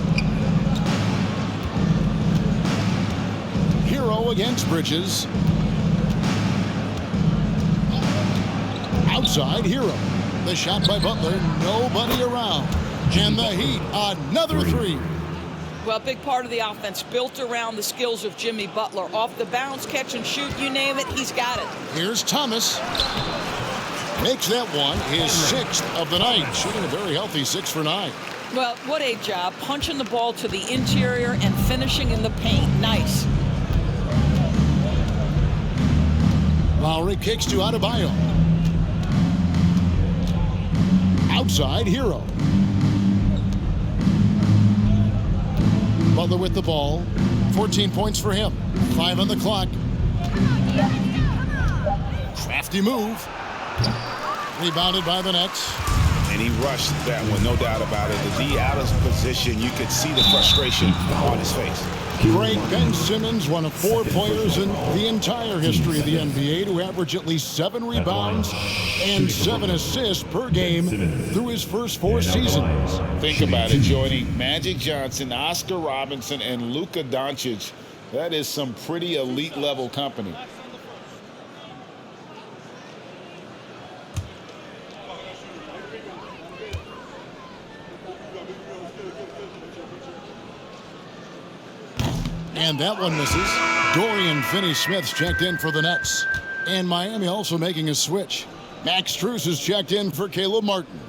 Herro against Bridges. Outside, Herro. The shot by Butler, nobody around. And the Heat, another 3. Well, a big part of the offense built around the skills of Jimmy Butler. Off the bounce, catch and shoot, you name it, he's got it. Here's Thomas. Makes that one his 6th of the night. Shooting a very healthy 6 for 9. Well, what a job. Punching the ball to the interior and finishing in the paint. Nice. Lowry kicks to Adebayo. Outside, Herro. Butler with the ball. 14 points for him. 5 on the clock. Crafty move. Rebounded by the Nets. And he rushed that one, no doubt about it. The D out of position, you could see the frustration on his face. Great. Ben Simmons, one of 4 players in the entire history of the NBA to average at least 7 rebounds and 7 assists per game through his first 4 seasons. Think about it, joining Magic Johnson, Oscar Robinson, and Luka Doncic. That is some pretty elite level company. And that one misses. Dorian Finney-Smith's checked in for the Nets. And Miami also making a switch. Max Strus is checked in for Caleb Martin.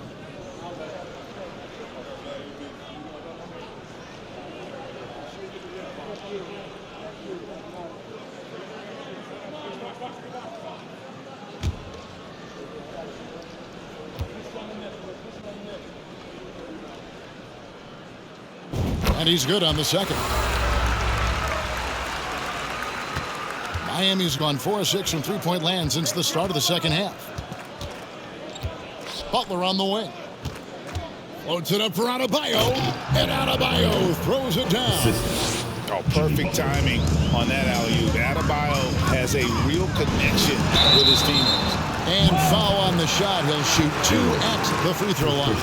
And he's good on the second. Miami's gone 4 of 6 from three-point land since the start of the second half. Butler on the wing. Floats it up for Adebayo. And Adebayo throws it down. Oh, perfect timing on that alley-oop. Adebayo has a real connection with his teammates. And foul on the shot. He'll shoot 2 at the free throw line.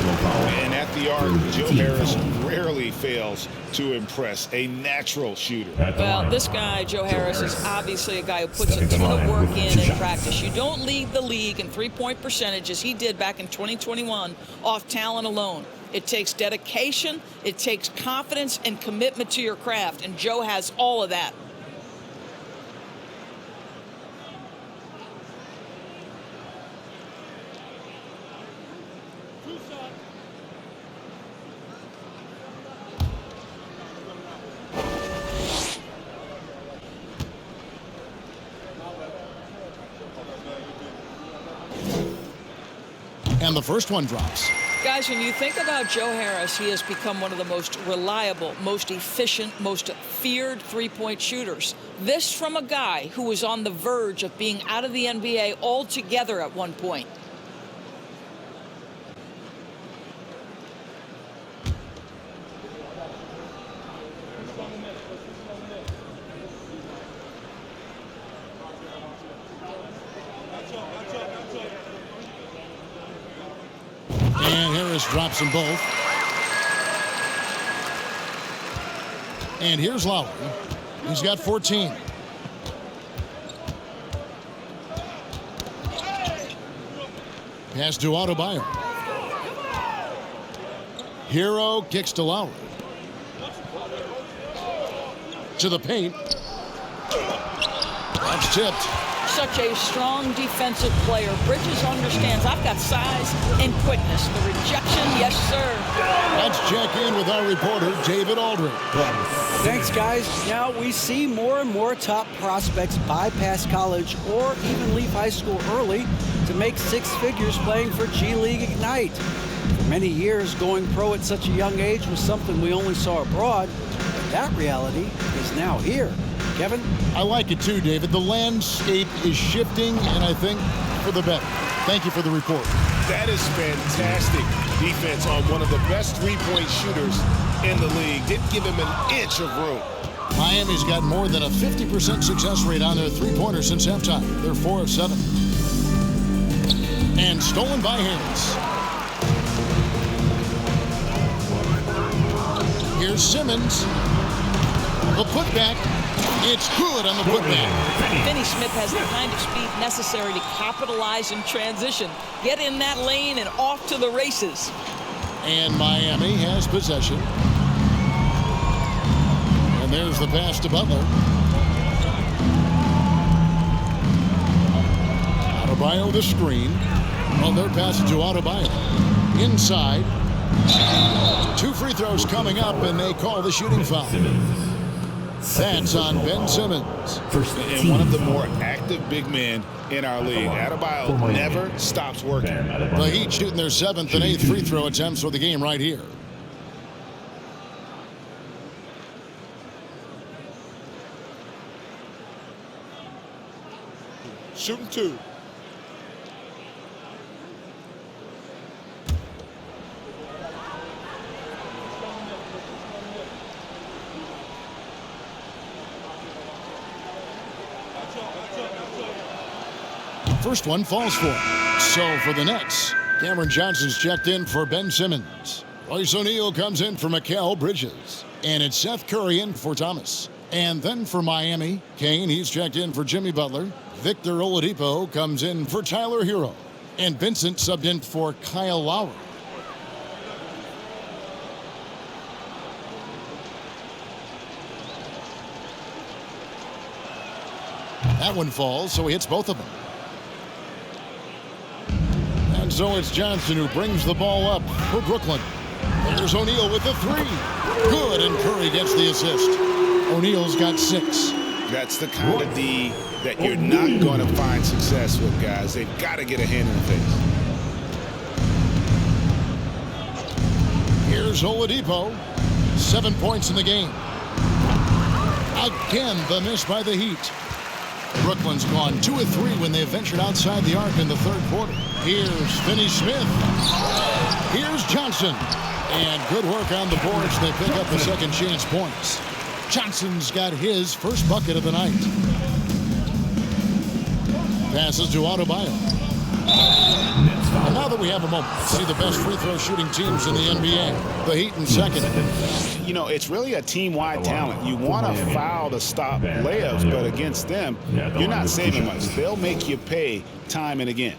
And at the arc, Joe Harris rarely fails to impress. A natural shooter. Well, this guy, Joe Harris, is obviously a guy who puts a ton of work in practice. You don't lead the league in three-point percentage as he did back in 2021 off talent alone. It takes dedication, it takes confidence and commitment to your craft, and Joe has all of that. And the first one drops. Guys, when you think about Joe Harris, he has become one of the most reliable, most efficient, most feared three-point shooters. This from a guy who was on the verge of being out of the NBA altogether at one point. And Harris drops them both. And here's Lowry. He's got 14. Pass to Adebayo. Herro kicks to Lowry. To the paint. That's tipped. Such a strong defensive player. Bridges understands I've got size and quickness. The rejection, yes, sir. Let's check in with our reporter, David Aldridge. Thanks, guys. Now we see more and more top prospects bypass college or even leave high school early to make 6 figures playing for G League Ignite. For many years, going pro at such a young age was something we only saw abroad, but that reality is now here. Kevin? I like it too, David. The landscape is shifting, and I think for the better. Thank you for the report. That is fantastic defense on one of the best three-point shooters in the league. Didn't give him an inch of room. Miami's got more than a 50% success rate on their three-pointer since halftime. They're 4 of 7. And stolen by Harris. Here's Simmons. The putback. It's good on the putback. Finney-Smith has the kind of speed necessary to capitalize in transition. Get in that lane and off to the races. And Miami has possession. And there's the pass to Butler. Adebayo the screen. Well, they're passing to Adebayo. Inside. 2 free throws coming up, and they call the shooting foul. That's on Ben Simmons. And one of the more active big men in our league. Adebayo never stops working. The Heat shooting their 7th and 8th free throw attempts for the game right here. Shooting 2. first one falls for him. So for the Nets, Cameron Johnson's checked in for Ben Simmons. Royce O'Neal comes in for Mikal Bridges. And it's Seth Curry in for Thomas. And then for Miami, Kane, he's checked in for Jimmy Butler. Victor Oladipo comes in for Tyler Herro. And Vincent subbed in for Kyle Lowry. That one falls, so he hits both of them. And so it's Johnson who brings the ball up for Brooklyn. There's O'Neal with the three. Good, and Curry gets the assist. O'Neal's got 6. That's the kind of D that you're not going to find success with, guys. They've got to get a hand in the face. Here's Oladipo. 7 points in the game. Again, the miss by the Heat. Brooklyn's gone 2 of 3 when they ventured outside the arc in the third quarter. Here's Finney-Smith. Here's Johnson. And good work on the boards. They pick up the second chance points. Johnson's got his first bucket of the night. Passes to Adebayo. And now that we have a moment to see the best free throw shooting teams in the NBA, the Heat in second. You know, it's really a team-wide talent. You want to foul to stop layups, but against them, you're not saving much. They'll make you pay time and again.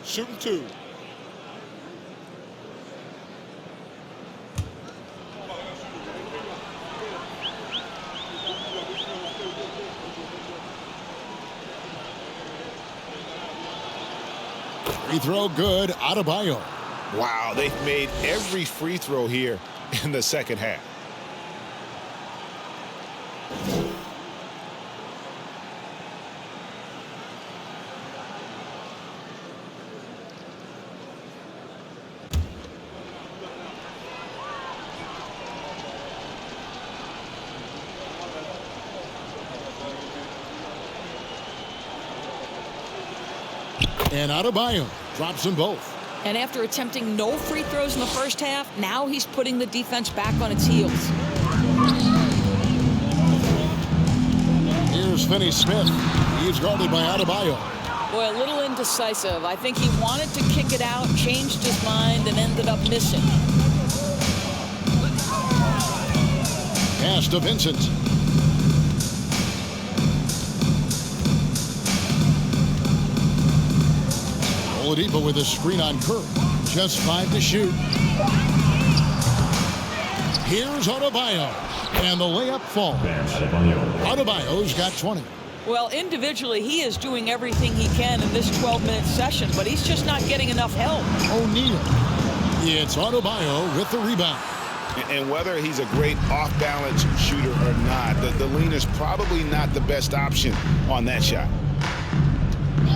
Shooting 2. Free throw good, Adebayo. Wow, they've made every free throw here in the second half. And Adebayo drops them both. And after attempting no free throws in the first half, now he's putting the defense back on its heels. Here's Finney-Smith. He's guarded by Adebayo. Boy, a little indecisive. I think he wanted to kick it out, changed his mind, and ended up missing. Pass to Vincent. Oladipo with a screen on Curry. Just 5 to shoot. Here's Adebayo. And the layup falls. Adebayo's got 20. Well, individually, he is doing everything he can in this 12-minute session, but he's just not getting enough help. O'Neal. It's Adebayo with the rebound. And whether he's a great off-balance shooter or not, the lean is probably not the best option on that shot.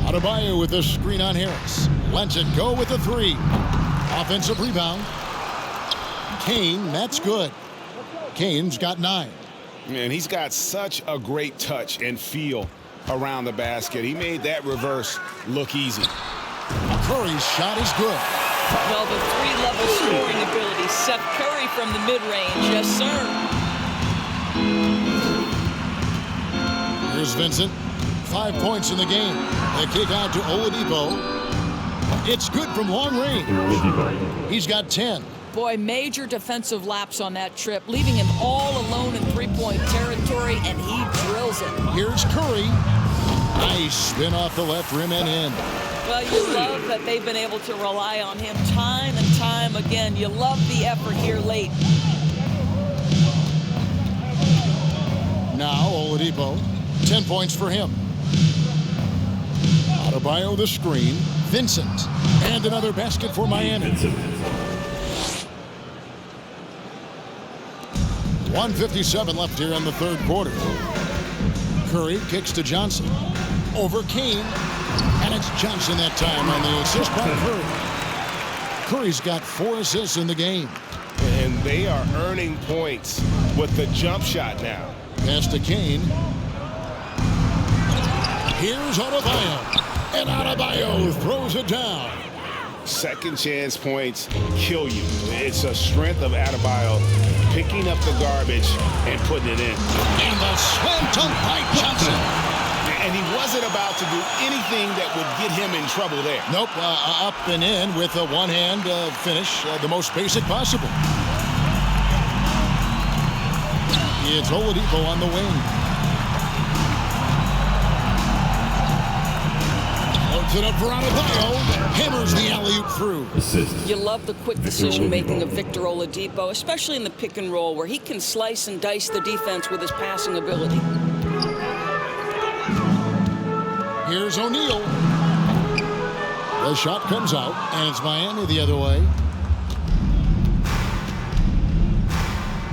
Adebayo with the screen on Harris. Lets it go with the 3. Offensive rebound. Kane, that's good. Kane's got 9. And he's got such a great touch and feel around the basket. He made that reverse look easy. Curry's shot is good. Well, the 3-level scoring ability. Seth Curry from the mid-range. Yes, sir. Here's Vincent. 5 points in the game. They kick out to Oladipo. It's good from long range. He's got 10. Boy, major defensive lapse on that trip, leaving him all alone in three-point territory, and he drills it. Here's Curry. Nice spin off the left rim and in. Well, you love that they've been able to rely on him time and time again. You love the effort here late. Now Oladipo, 10 points for him. Adebayo the screen. Vincent. And another basket for Miami. 1:57 left here in the third quarter. Curry kicks to Johnson. Over Kane. And it's Johnson that time on the assist by Curry. Curry's got 4 assists in the game. And they are earning points with the jump shot now. Pass to Kane. Here's Adebayo. And Adebayo throws it down. second chance points kill you. It's a strength of Adebayo picking up the garbage and putting it in. And the slam dunk by Johnson. And he wasn't about to do anything that would get him in trouble there. Nope, up and in with a one-hand finish, the most basic possible. It's Oladipo on the wing. Holds it up for Adebayo. Hammers the alley-oop through. You love the quick decision-making of Victor Oladipo, especially in the pick and roll, where he can slice and dice the defense with his passing ability. Here's O'Neal. The shot comes out, and it's Miami the other way.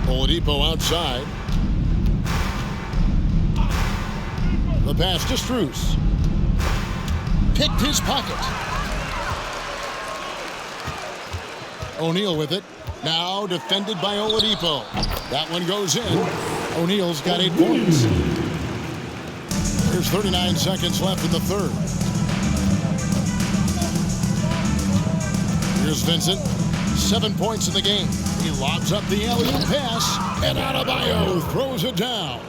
Oladipo outside. The pass to Strus. Picked his pocket. O'Neal with it. Now defended by Oladipo. That one goes in. O'Neal's got 8 points. There's 39 seconds left in the third. Here's Vincent. 7 points in the game. He lobs up the alley-oop pass, and Adebayo throws it down.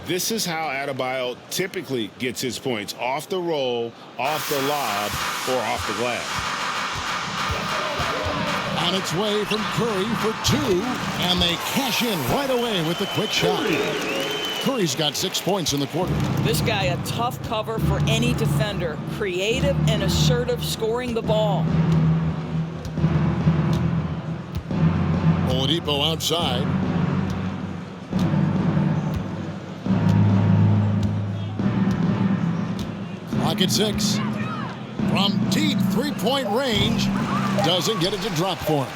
This is how Adebayo typically gets his points. Off the roll, off the lob, or off the glass. On its way from Curry for 2, and they cash in right away with the quick shot. Curry's got 6 points in the quarter. This guy, a tough cover for any defender. Creative and assertive scoring the ball. Oladipo outside. Clock at 6. From deep three-point range. Doesn't get it to drop for him.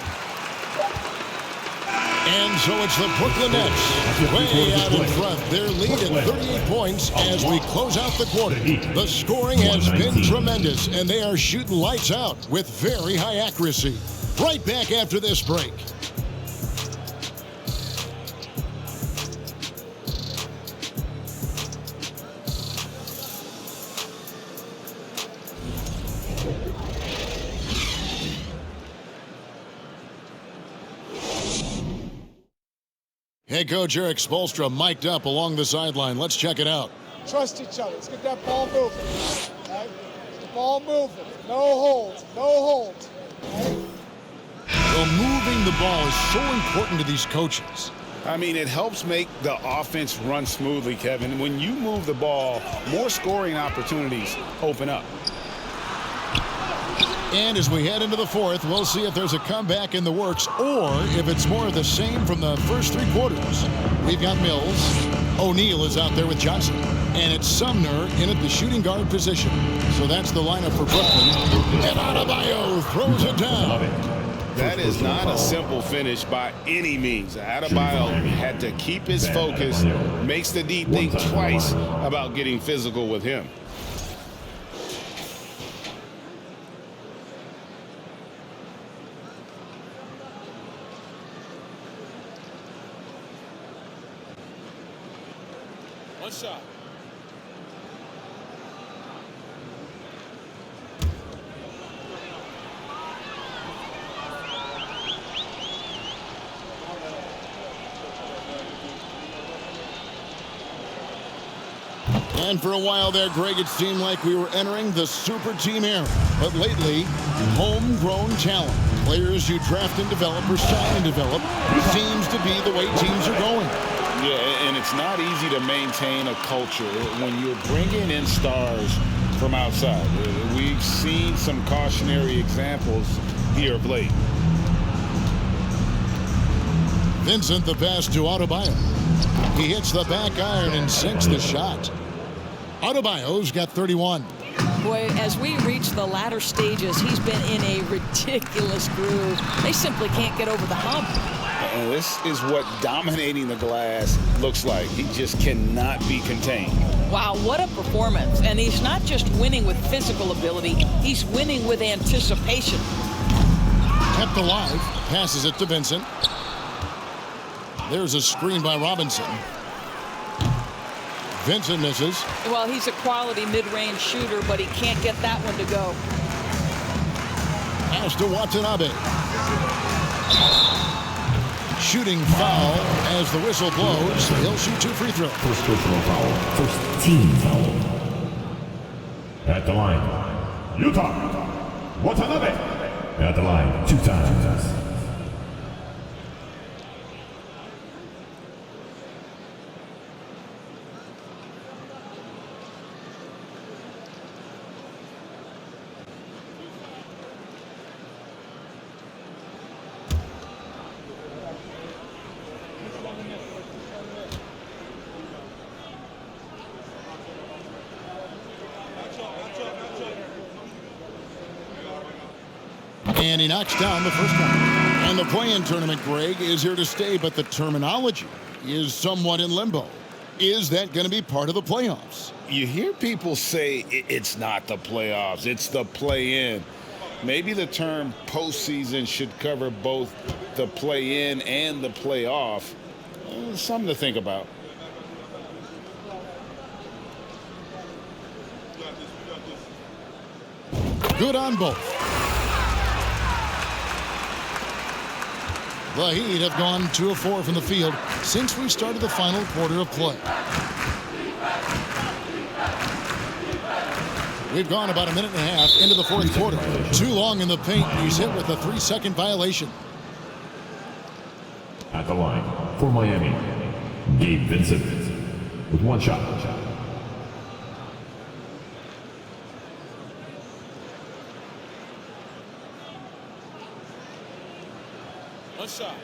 And so it's the Brooklyn Nets way out in front. Their lead at 38 points as we close out the quarter. The scoring has been tremendous, and they are shooting lights out with very high accuracy. Right back after this break. Head coach Eric Spoelstra mic'd up along the sideline. Let's check it out. Trust each other. Let's get that ball moving. Right? The ball moving. No holds. No holds. Right? Well, moving the ball is so important to these coaches. I mean, it helps make the offense run smoothly, Kevin. When you move the ball, more scoring opportunities open up. And as we head into the fourth, we'll see if there's a comeback in the works or if it's more of the same from the first 3 quarters. We've got Mills. O'Neal is out there with Johnson. And it's Sumner in at the shooting guard position. So that's the lineup for Brooklyn. And Adebayo throws it down. That is not a simple finish by any means. Adebayo had to keep his focus, makes the D think twice about getting physical with him. One shot. And for a while there, Greg, it seemed like we were entering the super team era. But lately, homegrown talent, players you draft and develop or sign and develop, seems to be the way teams are going. Yeah, and it's not easy to maintain a culture when you're bringing in stars from outside. We've seen some cautionary examples here of late. Vincent, the pass to Adebayo. He hits the back iron and sinks the shot. Adebayo's got 31. Boy, as we reach the latter stages, he's been in a ridiculous groove. They simply can't get over the hump. And this is what dominating the glass looks like. He just cannot be contained. Wow, what a performance. And he's not just winning with physical ability, he's winning with anticipation. Kept alive, passes it to Vincent. There's a screen by Robinson. Vincent misses. Well, he's a quality mid-range shooter, but he can't get that one to go. Pass to Watanabe. Shooting foul as the whistle blows. He'll shoot 2 free throws. First personal foul. First team foul. At the line, Utah. Watanabe. At the line 2 times. And he knocks down the first one. And the play-in tournament, Greg, is here to stay, but the terminology is somewhat in limbo. Is that going to be part of the playoffs? You hear people say it's not the playoffs, it's the play-in. Maybe the term postseason should cover both the play-in and the playoff. Something to think about. Good on both. The Heat have gone 2 of 4 from the field since we started the final quarter of play. We've gone about a minute and a half into the fourth quarter. Too long in the paint. He's hit with a 3-second violation. At the line for Miami, Gabe Vincent with 1 shot. One shot.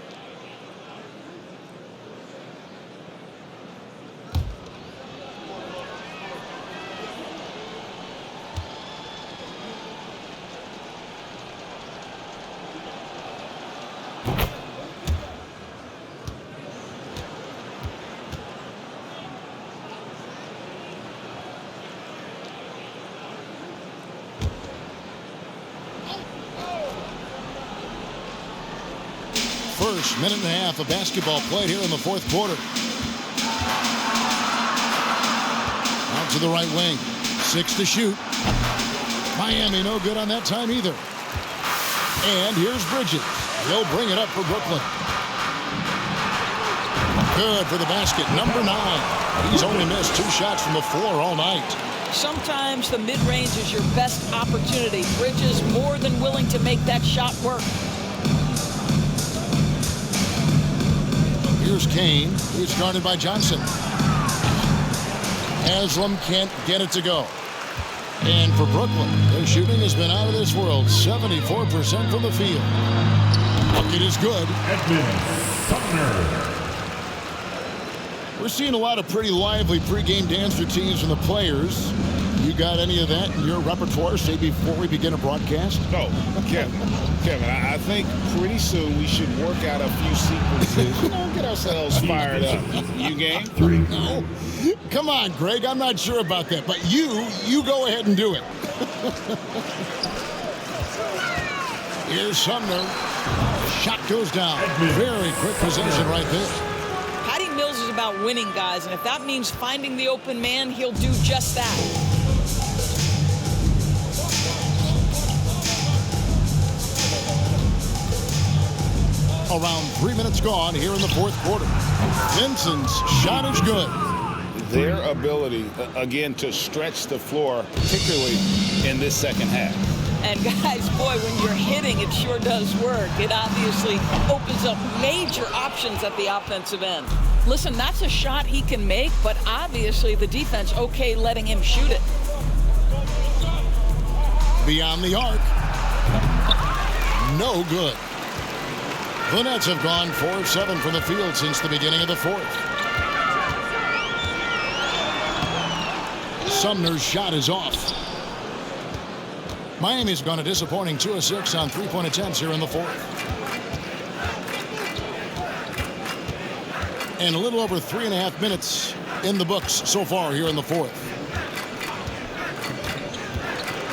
First minute and a half of basketball played here in the fourth quarter. Out to the right wing. 6 to shoot. Miami no good on that time either. And here's Bridges. He'll bring it up for Brooklyn. Good for the basket. Number 9. He's only missed 2 shots from the floor all night. Sometimes the mid-range is your best opportunity. Bridges more than willing to make that shot work. Here's Kane. He's guarded by Johnson. Haslam can't get it to go. And for Brooklyn, their shooting has been out of this world. 74% from the field. Bucket is good. Edmund Sumner. We're seeing a lot of pretty lively pregame dance routines from the players. You got any of that in your repertoire, say, before we begin a broadcast? No, Kevin, I think pretty soon we should work out a few sequences. Get ourselves fired up. You game? 3. No. Come on, Greg. I'm not sure about that. But you go ahead and do it. Here's Sumner. Shot goes down. Very quick possession right there. Patty Mills is about winning, guys, and if that means finding the open man, he'll do just that. Around 3 minutes gone here in the fourth quarter. Vincent's shot is good. Their ability, again, to stretch the floor, particularly in this second half. And guys, boy, when you're hitting, it sure does work. It obviously opens up major options at the offensive end. Listen, that's a shot he can make, but obviously the defense okay letting him shoot it. Beyond the arc. No good. The Nets have gone 4 of 7 from the field since the beginning of the fourth. Sumner's shot is off. Miami's gone a disappointing 2 of 6 on 3-point attempts here in the fourth. And a little over 3.5 minutes in the books so far here in the fourth.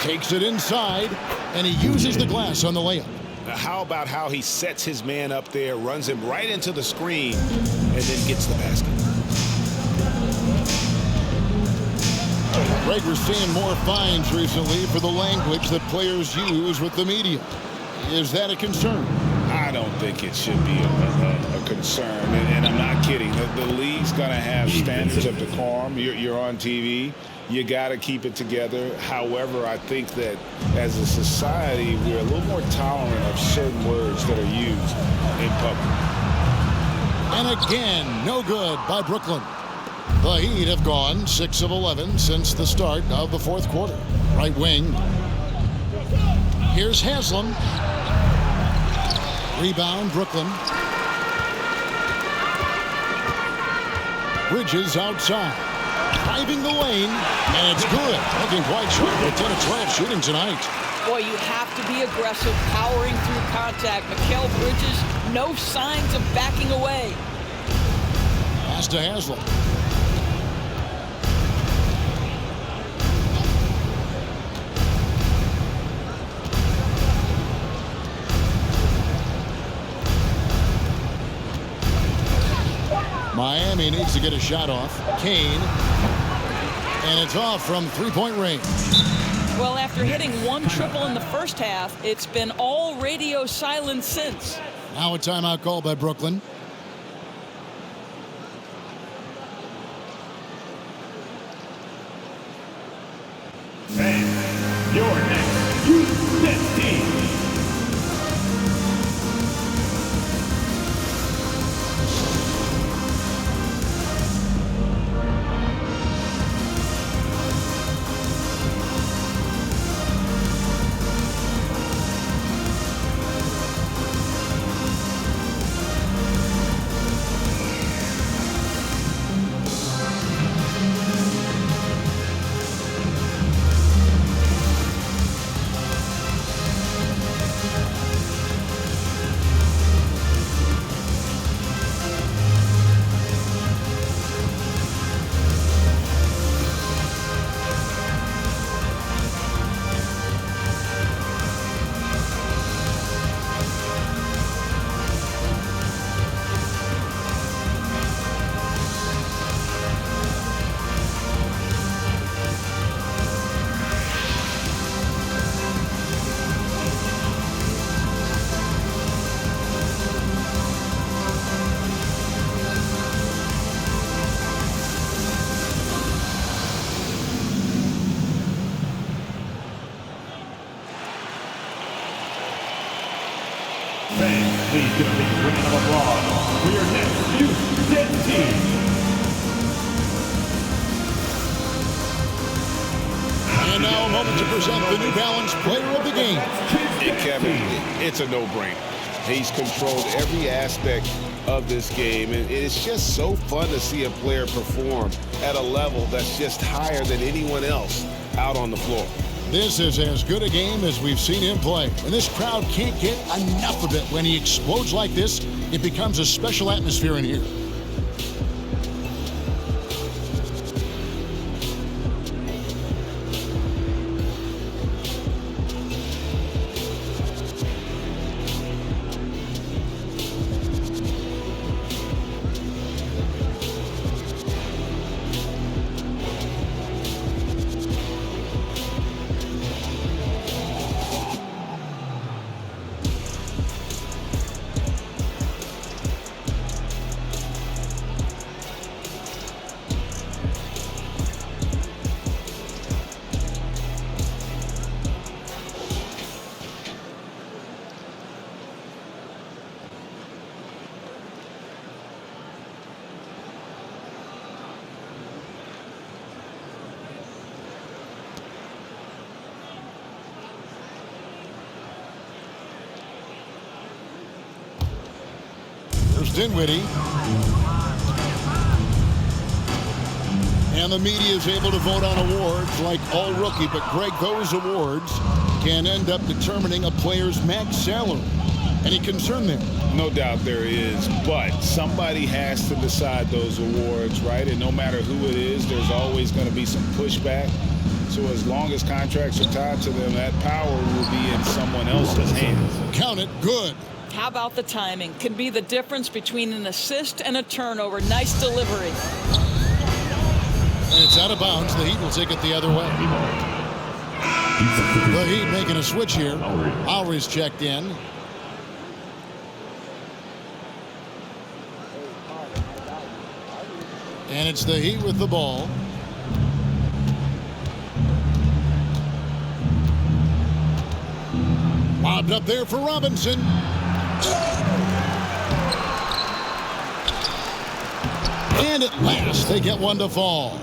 Takes it inside, and he uses the glass on the layup. How about how he sets his man up there, runs him right into the screen, and then gets the basket? Greg, we're seeing more fines recently for the language that players use with the media. Is that a concern? I don't think it should be a concern, and I'm not kidding. The league's going to have standards of decorum. You're on TV. You got to keep it together. However, I think that as a society, we're a little more tolerant of certain words that are used in public. And again, no good by Brooklyn. The Heat have gone 6 of 11 since the start of the fourth quarter. Right wing. Here's Haslam. Rebound, Brooklyn. Bridges outside. Driving the lane, and it's good. Looking quite sharp with 10 of 12 shooting tonight. Boy, you have to be aggressive, powering through contact. Mikal Bridges, no signs of backing away. Pass to Haslam. Miami needs to get a shot off. Kane. And it's off from three-point range. Well, after hitting one triple in the first half, it's been all radio silence since. Now a timeout call by Brooklyn. And your next U10 team. Please give a big round of applause for your next U10 team. And now a moment to present the New Balance Player of the Game. Hey, Kevin, it's a no-brainer. He's controlled every aspect of this game, and it's just so fun to see a player perform at a level that's just higher than anyone else out on the floor. This is as good a game as we've seen him play, and this crowd can't get enough of it. When he explodes like this, it becomes a special atmosphere in here. Dinwiddie. And the media is able to vote on awards like All Rookie, but Greg, those awards can end up determining a player's max salary. Any concern there? No doubt there is, but somebody has to decide those awards, right? And no matter who it is, there's always going to be some pushback. So as long as contracts are tied to them, that power will be in someone else's hands. Count it, good. How about the timing? Can be the difference between an assist and a turnover. Nice delivery. And it's out of bounds. The Heat will take it the other way. The Heat making a switch here. Lowry's checked in. And it's the Heat with the ball. Lobbed up there for Robinson. And at last, they get one to fall.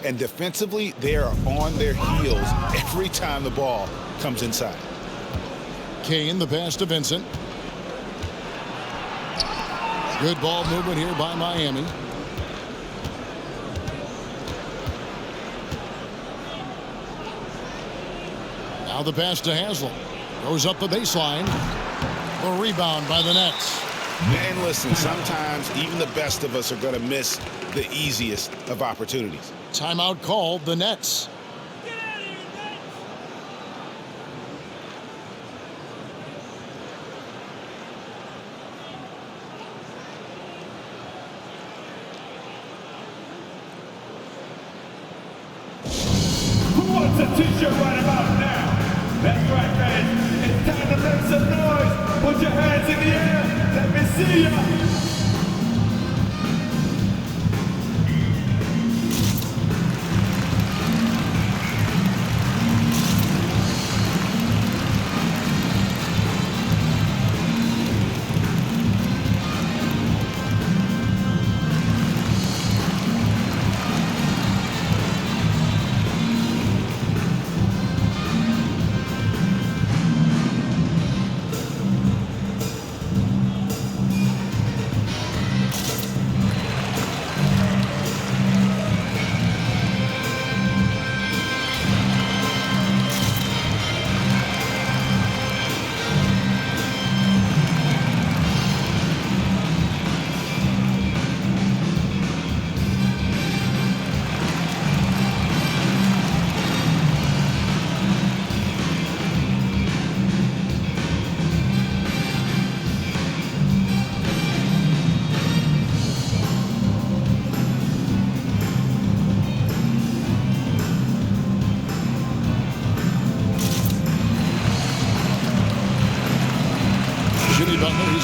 And defensively, they are on their heels every time the ball comes inside. Kane, the pass to Vincent. Good ball movement here by Miami. Now the pass to Haslam. Goes up the baseline. A rebound by the Nets. And listen, sometimes even the best of us are going to miss the easiest of opportunities. Timeout called, the Nets. Who wants a t-shirt right about now? That's right, fans. It's time to make some noise. Put your hands in the air. Let me see ya.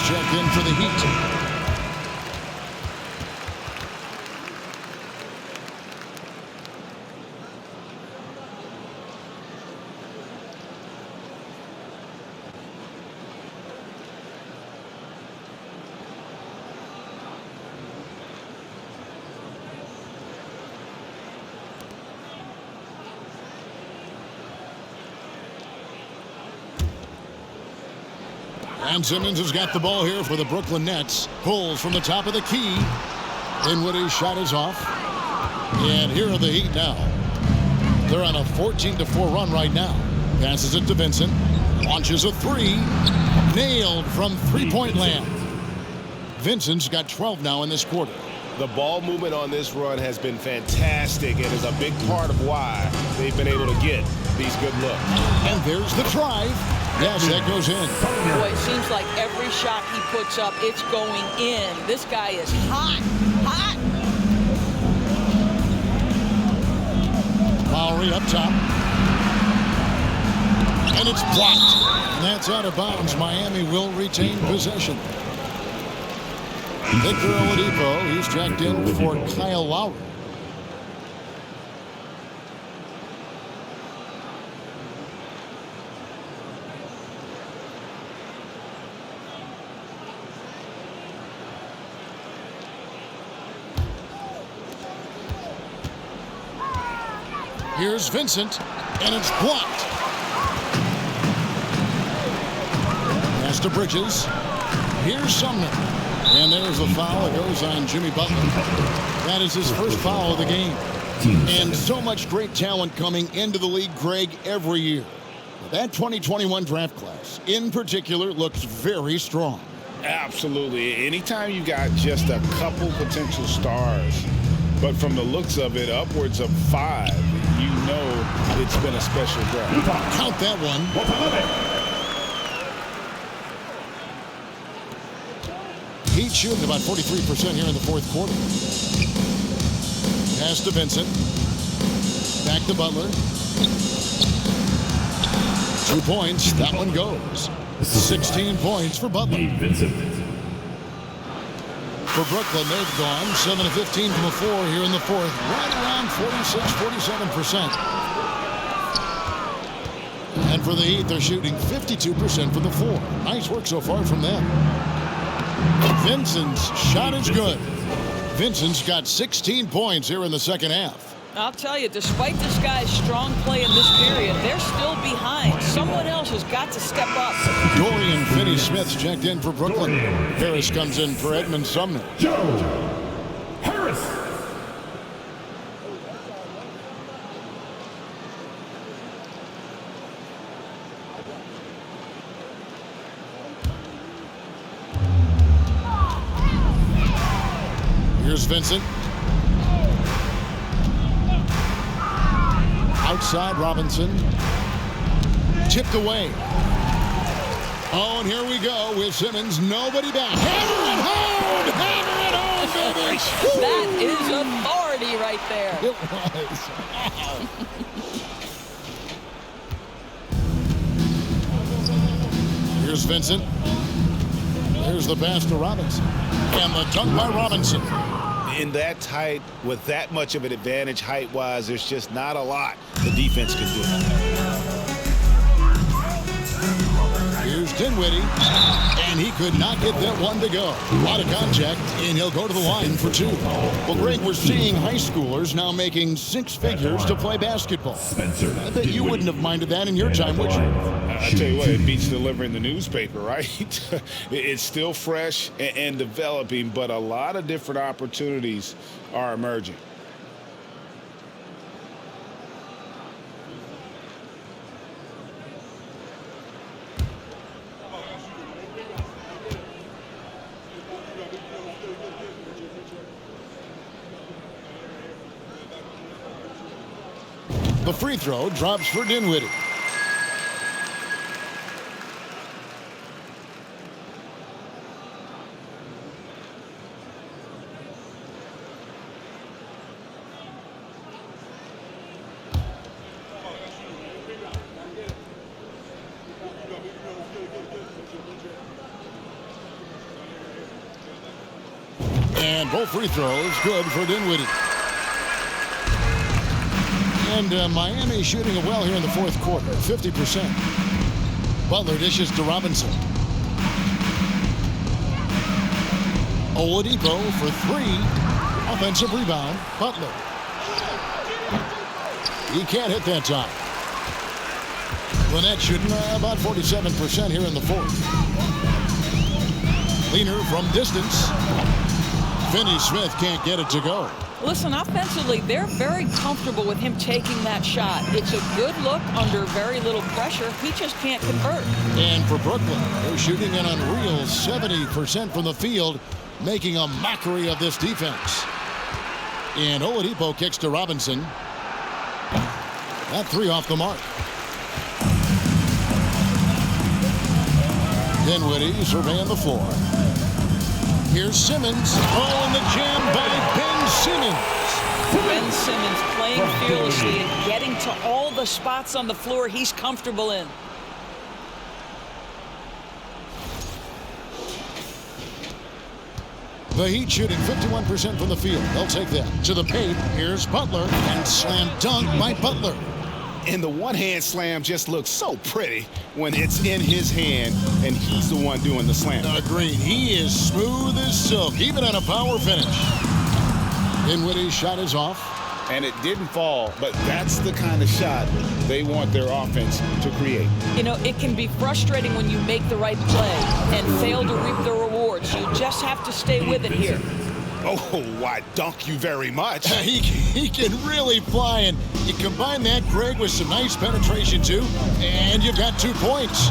Checked in for the Heat. And Simmons has got the ball here for the Brooklyn Nets. Pulls from the top of the key. Dinwiddie's shot is off. And here are the Heat now. They're on a 14-4 run right now. Passes it to Vincent. Launches a three. Nailed from three-point land. Vincent's got 12 now in this quarter. The ball movement on this run has been fantastic and is a big part of why they've been able to get these good looks. And there's the drive. Yes, that goes in. Boy, it seems like every shot he puts up, it's going in. This guy is hot, hot. Lowry up top. And it's blocked. And that's out of bounds. Miami will retain possession. Victor Oladipo, he's checked in for Kyle Lowry. Here's Vincent, and it's blocked. Pass to Bridges. Here's Sumner. And there's a foul that goes on Jimmy Butler. That is his first foul of the game. And so much great talent coming into the league, Greg, every year. That 2021 draft class, in particular, looks very strong. Absolutely. Anytime you got just a couple potential stars, but from the looks of it, upwards of 5, you know it's been a special draft. Count that one. Heat shooting about 43% here in the fourth quarter. Pass to Vincent. Back to Butler. 2 points. That one goes. 16 points for Butler. For Brooklyn, they've gone 7 of 15 from the floor here in the fourth. Right around 46-47%. And for the Heat, they're shooting 52% from the floor. Nice work so far from them. Vincent's shot is good. Vincent's got 16 points here in the second half. I'll tell you, despite this guy's strong play in this period, they're still behind. Someone else has got to step up. Dorian Finney-Smith's checked in for Brooklyn. Harris comes in for Edmund Sumner. Joe Harris. Here's Vincent. Outside Robinson. Tipped away. Oh, and here we go with Simmons. Nobody back. Hammer it home! Hammer it home, baby! That is authority right there. It was. Here's Vincent. There's the pass to Robinson. And the dunk by Robinson. In that tight, with that much of an advantage height-wise, there's just not a lot the defense can do. Here's Dinwiddie, and he could not get that one to go. A lot of contact, and he'll go to the line for two. Well, Greg, we're seeing high schoolers now making six figures to play basketball. I bet you wouldn't have minded that in your time, would you? I tell you what, it beats delivering the newspaper, right? It's still fresh and developing, but a lot of different opportunities are emerging. The free throw drops for Dinwiddie. And both free throws good for Dinwiddie. And Miami shooting it well here in the fourth quarter, 50%. Butler dishes to Robinson. Oladipo for three. Offensive rebound, Butler. He can't hit that time. Lynette shooting about 47% here in the fourth. Leaner from distance. Finney-Smith can't get it to go. Listen, offensively, they're very comfortable with him taking that shot. It's a good look under very little pressure. He just can't convert. And for Brooklyn, they're shooting an unreal 70% from the field, making a mockery of this defense. And Oladipo kicks to Robinson. That three off the mark. Dinwiddie surveying the floor. Here's Simmons. Oh, and the jam by Ben Simmons. Ben Simmons playing fearlessly and getting to all the spots on the floor he's comfortable in. The Heat shooting 51% from the field. They'll take that to the paint. Here's Butler, and slam dunk by Butler. And the one-hand slam just looks so pretty when it's in his hand and he's the one doing the slam. Agreed. He is smooth as silk, even on a power finish. Dinwiddie's shot is off. And it didn't fall, but that's the kind of shot they want their offense to create. You know, it can be frustrating when you make the right play and fail to reap the rewards. You just have to stay with it here. Oh, why, dunk you very much. He can really fly, and you combine that, Greg, with some nice penetration, too, and you've got 2 points.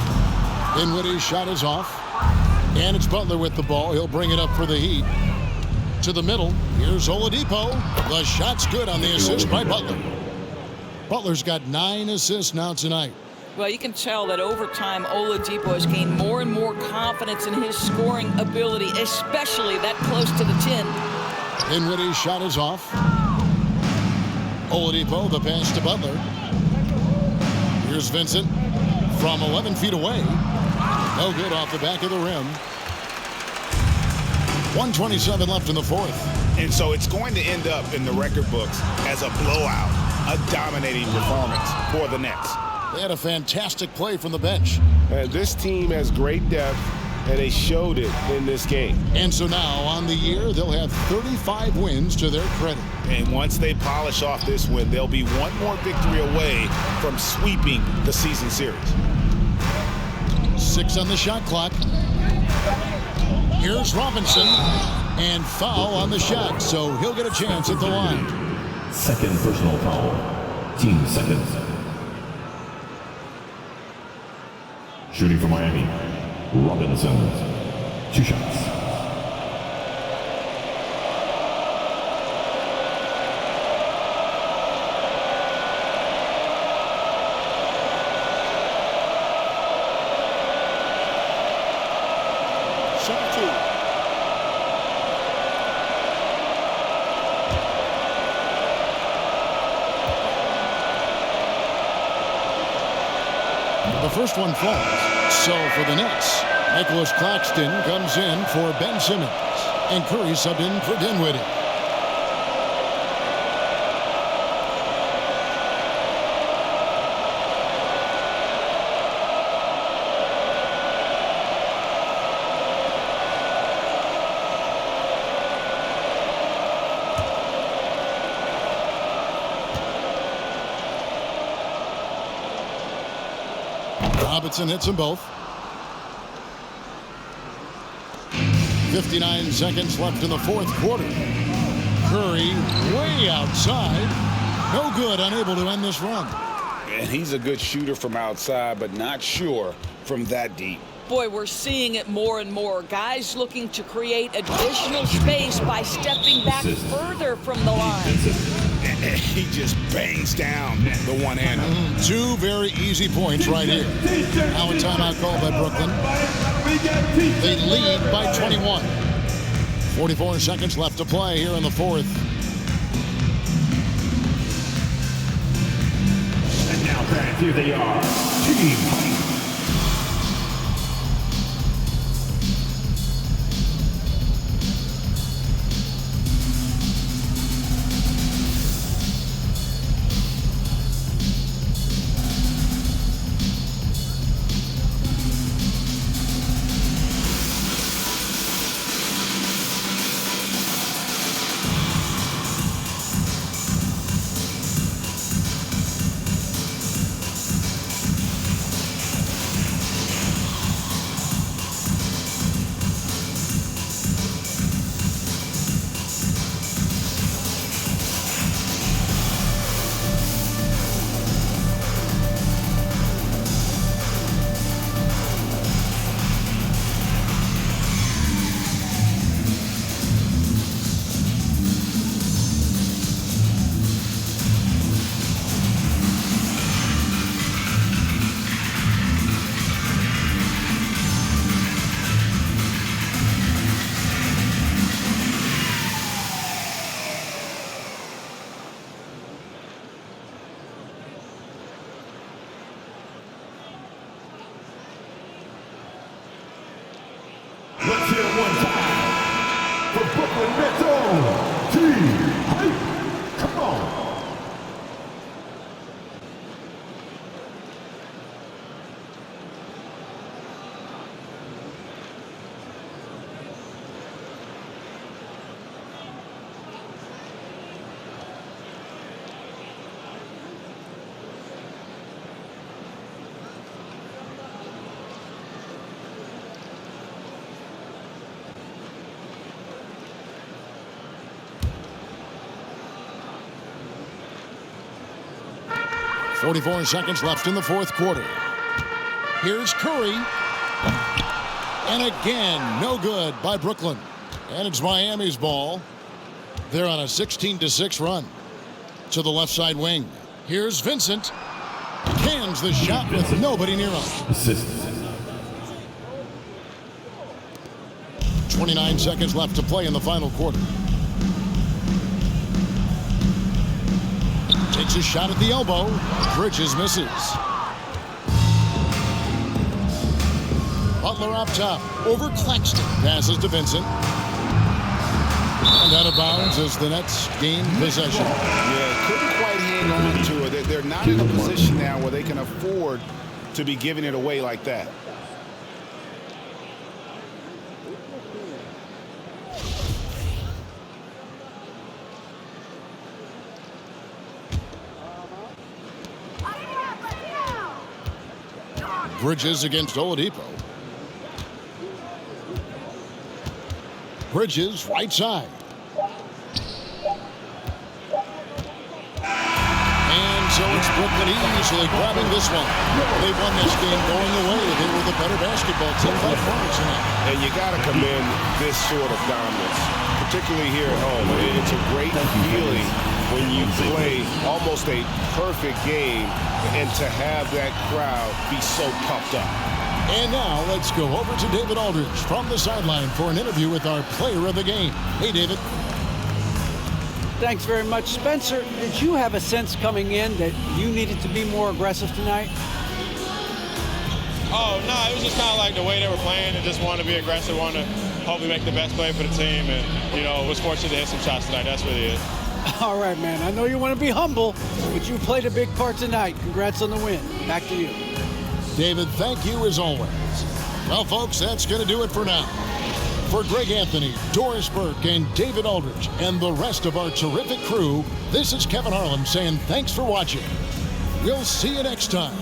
Dinwiddie's shot is off, and it's Butler with the ball. He'll bring it up for the Heat. To the middle, here's Oladipo. The shot's good on the assist by Butler. Butler's got 9 assists now tonight. Well, you can tell that over time, Oladipo has gained more and more confidence in his scoring ability, especially that close to the tin. Dinwiddie's shot is off. Oladipo, the pass to Butler. Here's Vincent from 11 feet away. No good off the back of the rim. 1:27 left in the fourth. And so it's going to end up in the record books as a blowout, a dominating performance for the Nets. They had a fantastic play from the bench. This team has great depth, and they showed it in this game. And so now, on the year, they'll have 35 wins to their credit. And once they polish off this win, they'll be one more victory away from sweeping the season series. 6 on the shot clock. Here's Robinson, and foul on the shot, so he'll get a chance at the line. Second personal foul. Team seconds. Shooting for Miami, Robinson. 2 shots. The first one falls. So for the Nets, Nicholas Claxton comes in for Ben Simmons. And Curry subbed in for Dinwiddie. Robinson hits them both. 59 seconds left in the fourth quarter. Curry way outside. No good, unable to end this run. And he's a good shooter from outside, but not sure from that deep. Boy, we're seeing it more and more. Guys looking to create additional space by stepping back further from the line. He just bangs down the one-hander. 2 very easy points right here. Now a timeout call by Brooklyn. They lead by 21. 44 seconds left to play here in the fourth. And now, fans, here they are. Team Hype. Let's hear it one time for Brooklyn Nets own Team Hype. Come on. .44 seconds left in the fourth quarter. Here's Curry. And again, no good by Brooklyn. And it's Miami's ball. They're on a 16-6 run to the left side wing. Here's Vincent. Cans the shot with nobody near him. 29 seconds left to play in the final quarter. Takes a shot at the elbow. Bridges misses. Butler up top. Over Claxton. Passes to Vincent. And out of bounds as the Nets gain possession. Yeah, couldn't quite hang on to it. They're not in a position now where they can afford to be giving it away like that. Bridges against Oladipo. Bridges, right side. And so it's Brooklyn easily grabbing this one. They won this game going away. They were the better basketball team by far tonight. And you got to commend this sort of dominance, particularly here at home. It's a great feeling when you play almost a perfect game and to have that crowd be so pumped up. And now let's go over to David Aldridge from the sideline for an interview with our player of the game. Hey, David. Thanks very much, Spencer. Did you have a sense coming in that you needed to be more aggressive tonight? Oh, no, it was just kind of like the way they were playing and just wanted to be aggressive, wanted to hopefully make the best play for the team. And, you know, was fortunate to hit some shots tonight. That's really it. All right, man. I know you want to be humble, but you played a big part tonight. Congrats on the win. Back to you. David, thank you as always. Well, folks, that's going to do it for now. For Greg Anthony, Doris Burke, and David Aldridge, and the rest of our terrific crew, this is Kevin Harlan saying thanks for watching. We'll see you next time.